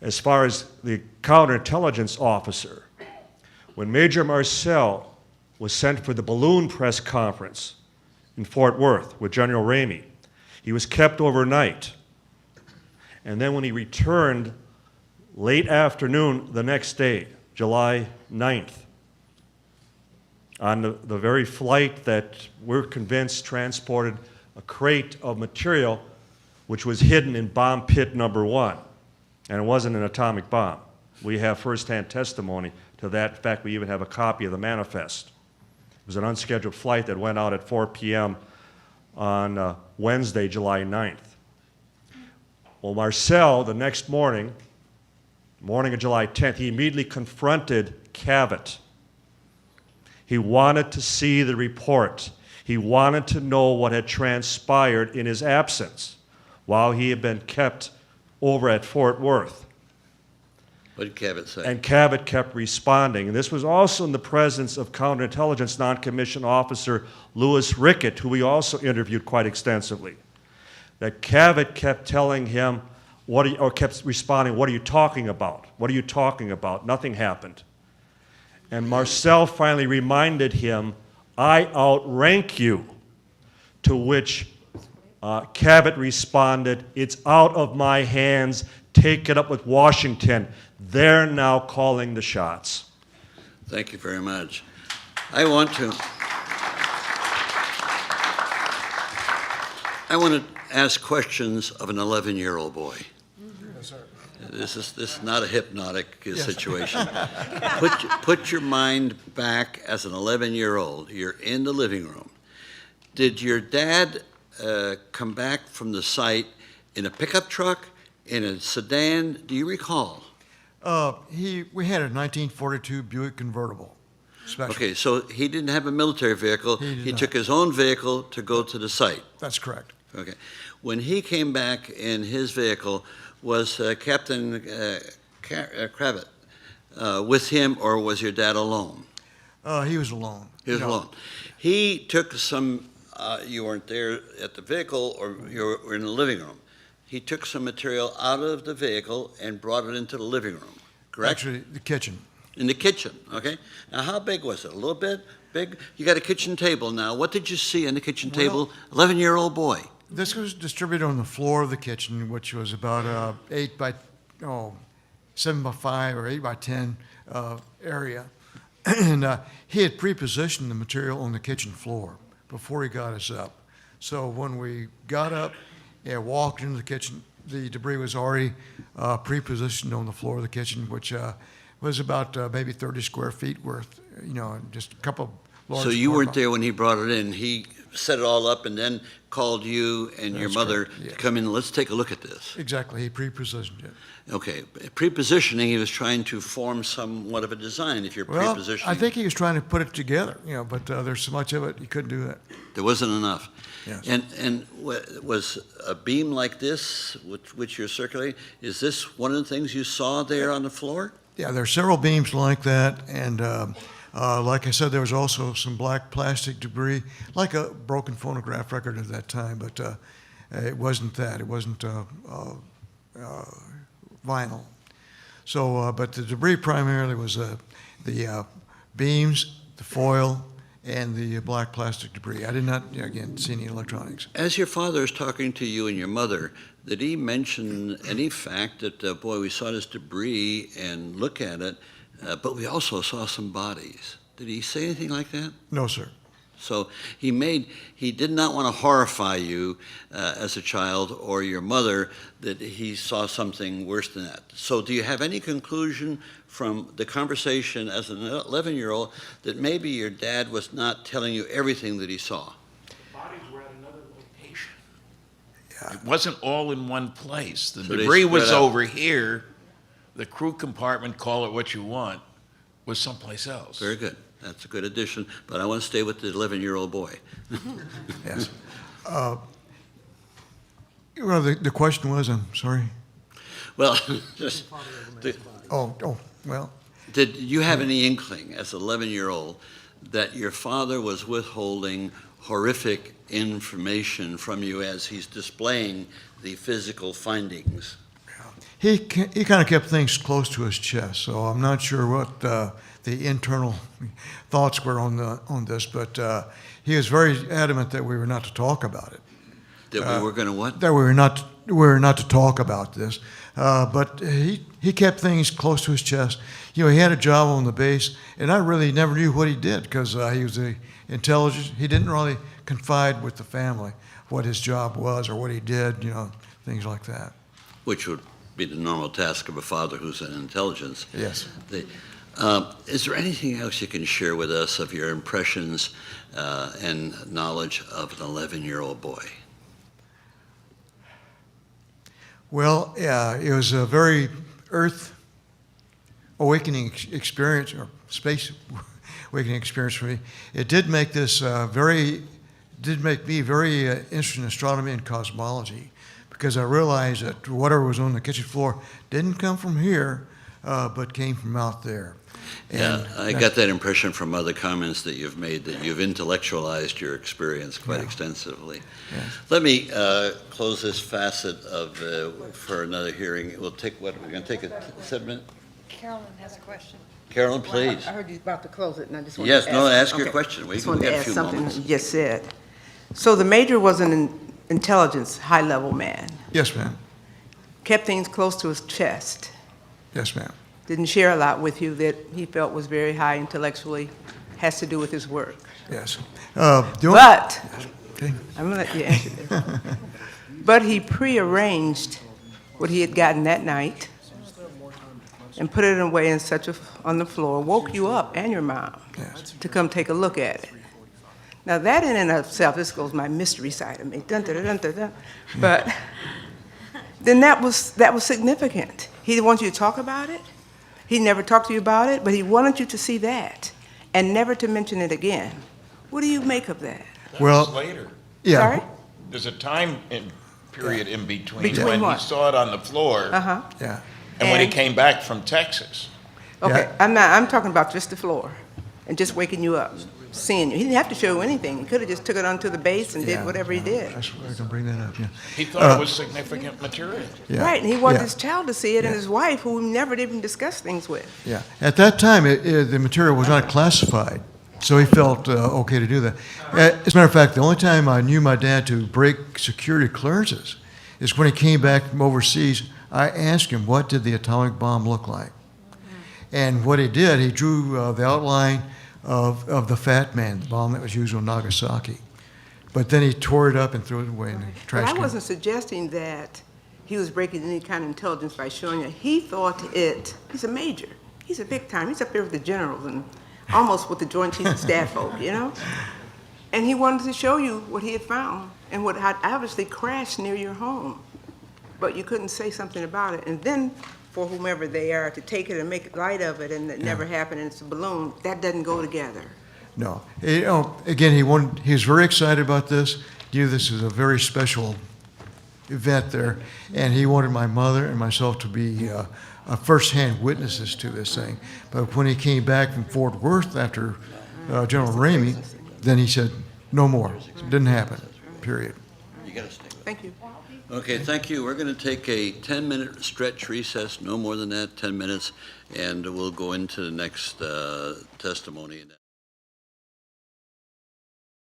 S2: As far as the counterintelligence officer, when Major Marcel was sent for the balloon press conference in Fort Worth with General Ramey, he was kept overnight. And then when he returned late afternoon the next day, July 9th, on the very flight that we're convinced transported a crate of material which was hidden in bomb pit number 1. And it wasn't an atomic bomb. We have firsthand testimony to that. In fact, we even have a copy of the manifest. It was an unscheduled flight that went out at 4 p.m. on Wednesday, July 9th. Well, Marcel, the next morning of July 10th, he immediately confronted Cavett. He wanted to see the report. He wanted to know what had transpired in his absence while he had been kept over at Fort Worth.
S3: What did Cavett say?
S2: And Cavett kept responding. And this was also in the presence of counterintelligence non-commissioned officer Louis Rickett, who we also interviewed quite extensively. That Cavett kept telling him, kept responding, "What are you talking about? What are you talking about? Nothing happened." And Marcel finally reminded him, "I outrank you," to which Cavett responded, "It's out of my hands. Take it up with Washington. They're now calling the shots."
S3: Thank you very much. I want to ask questions of an 11-year-old boy.
S1: Yes, sir.
S3: This is not a hypnotic situation. Put your mind back as an 11-year-old. You're in the living room. Did your dad come back from the site in a pickup truck, in a sedan, do you recall?
S6: We had a 1942 Buick convertible. Special.
S3: Okay, so he didn't have a military vehicle.
S6: He did
S3: He
S6: not.
S3: took his own vehicle to go to the site.
S6: That's correct.
S3: Okay. When he came back in his vehicle, was Captain Kravitz with him, or was your dad alone?
S6: He was alone.
S3: He was
S6: No.
S3: alone. He took some, you weren't there at the vehicle, or you were in the living room. He took some material out of the vehicle and brought it into the living room, correct?
S6: Actually, the kitchen.
S3: In the kitchen, okay? Now, how big was it? A little bit? Big? You got a kitchen table now. What did you see on the kitchen table? 11-year-old boy.
S6: This was distributed on the floor of the kitchen, which was about 7 by 5 or 8 by 10 area. And he had pre-positioned the material on the kitchen floor before he got us up. So when we got up and walked into the kitchen, the debris was already pre-positioned on the floor of the kitchen, which was about maybe 30 square feet worth, just a couple large.
S3: So you weren't
S6: quantities.
S3: there when he brought it in. He set it all up and then called you and your
S6: That's
S3: mother
S6: correct, yeah.
S3: to come in. Let's take a look at this.
S6: Exactly, he pre-positioned it.
S3: Okay, pre-positioning, he was trying to form somewhat of a design if you're
S6: Well,
S3: pre-positioning.
S6: I think he was trying to put it together, but there's so much of it, he couldn't do that.
S3: There wasn't enough.
S6: Yes.
S3: And was a beam like this, which you're circulating, is this one of the things you saw there on the floor?
S6: Yeah, there are several beams like that, and like I said, there was also some black plastic debris, like a broken phonograph record at that time, but it wasn't that. It wasn't vinyl. So, but the debris primarily was the beams, the foil, and the black plastic debris. I did not, again, see any electronics.
S3: As your father is talking to you and your mother, did he mention any fact that, boy, we saw this debris and look at it, but we also saw some bodies? Did he say anything like that?
S6: No, sir.
S3: So he did not want to horrify you as a child or your mother that he saw something worse than that. So do you have any conclusion from the conversation as an 11-year-old that maybe your dad was not telling you everything that he saw?
S4: The bodies were at another location. It wasn't all in one place. The
S3: So they
S4: debris was
S3: spread out.
S4: over here. The crew compartment, call it what you want, was someplace else.
S3: Very good. That's a good addition, but I want to stay with the 11-year-old boy.
S6: Yes. Well, the question was, I'm sorry.
S3: Well, just,
S6: Well,
S3: did you have any inkling as an 11-year-old that your father was withholding horrific information from you as he's displaying the physical findings?
S6: he kind of kept things close to his chest, so I'm not sure what the internal thoughts were on this, but he was very adamant that we were not to talk about it.
S3: That we were going to what?
S6: That we were not to talk about this. But he kept things close to his chest. He had a job on the base, and I really never knew what he did because he was intelligent. He didn't really confide with the family what his job was or what he did, things like that.
S3: Which would be the normal task of a father who's in intelligence.
S6: Yes.
S3: Is there anything else you can share with us of your impressions and knowledge of an 11-year-old boy?
S6: Well, yeah, it was a very earth awakening experience, or space awakening experience for me. It did make this did make me very interested in astronomy and cosmology, because I realized that whatever was on the kitchen floor didn't come from here, but came from out there.
S3: Yeah, I got that impression from other comments that you've made, that you've intellectualized your experience quite extensively.
S6: Yes.
S3: Let me close this facet of for another hearing. We'll take we're going to take a 7-minute.
S12: Carolyn has a question.
S3: Carolyn, please.
S11: I heard you about to close it, and I just wanted
S3: Yes,
S11: to
S3: no,
S11: ask.
S3: ask your
S11: okay.
S3: question. We
S11: Just
S3: got
S11: wanted to
S3: a
S11: ask
S3: few
S11: something
S3: moments.
S11: you just said. So the major was an intelligence, high-level man.
S6: Yes, ma'am.
S11: Kept things close to his chest.
S6: Yes, ma'am.
S11: Didn't share a lot with you that he felt was very high intellectually, has to do with his work.
S6: Yes.
S11: But,
S6: Okay.
S11: I'm going to let you answer this. But he prearranged what he had gotten that night and put it away in on the floor, woke you up and your mom to come take a look at it. Now that in and of itself, this goes my mystery side of me, dun, dun, dun, dun, dun. But then that was significant. He didn't want you to talk about it. He never talked to you about it, but he wanted you to see that and never to mention it again. What do you make of that?
S4: That
S6: Well,
S4: was later.
S6: Yeah.
S11: Sorry?
S4: There's a time period in between
S11: Between
S4: when he
S11: what?
S4: saw it on the floor
S11: Uh-huh.
S6: Yeah.
S4: and when he
S11: And-
S4: came back from Texas.
S11: Okay,
S6: Yeah.
S11: I'm talking about just the floor and just waking you up, seeing you. He didn't have to show you anything. He could have just took it onto the base and
S6: Yeah.
S11: did whatever he did.
S6: I swear I can bring that up, yeah.
S4: He thought it was significant material.
S6: Yeah.
S11: Right, and he wanted
S6: Yeah.
S11: his child to see it and
S6: Yeah.
S11: his wife, who we never even discussed things with.
S6: Yeah. At that time, the material was not classified, so he felt okay to do that. As a matter of fact, the only time I knew my dad to break security clearances is when he came back from overseas. I asked him, what did the atomic bomb look like? And what he did, he drew the outline of the Fat Man, the bomb that was used on Nagasaki. But then he tore it up and threw it away in the
S11: But
S6: trash
S11: I
S6: can.
S11: wasn't suggesting that he was breaking any kind of intelligence by showing it. He thought he's a major. He's a big time. He's up there with the generals and almost with the Joint Chiefs of Staff folk, you know? And he wanted to show you what he had found and what had obviously crashed near your home. But you couldn't say something about it. And then for whomever they are to take it and make light of it and it never happened and it's a balloon, that doesn't go together.
S6: No. You know, again, he was very excited about this. He knew this is a very special event there, and he wanted my mother and myself to be first-hand witnesses to this thing. But when he came back from Fort Worth after General Ramey, then he said, no more. It didn't happen, period.
S3: You got to stay with it.
S11: Thank you.
S3: Okay, thank you. We're going to take a 10-minute stretch recess, no more than that, 10 minutes, and we'll go into the next testimony.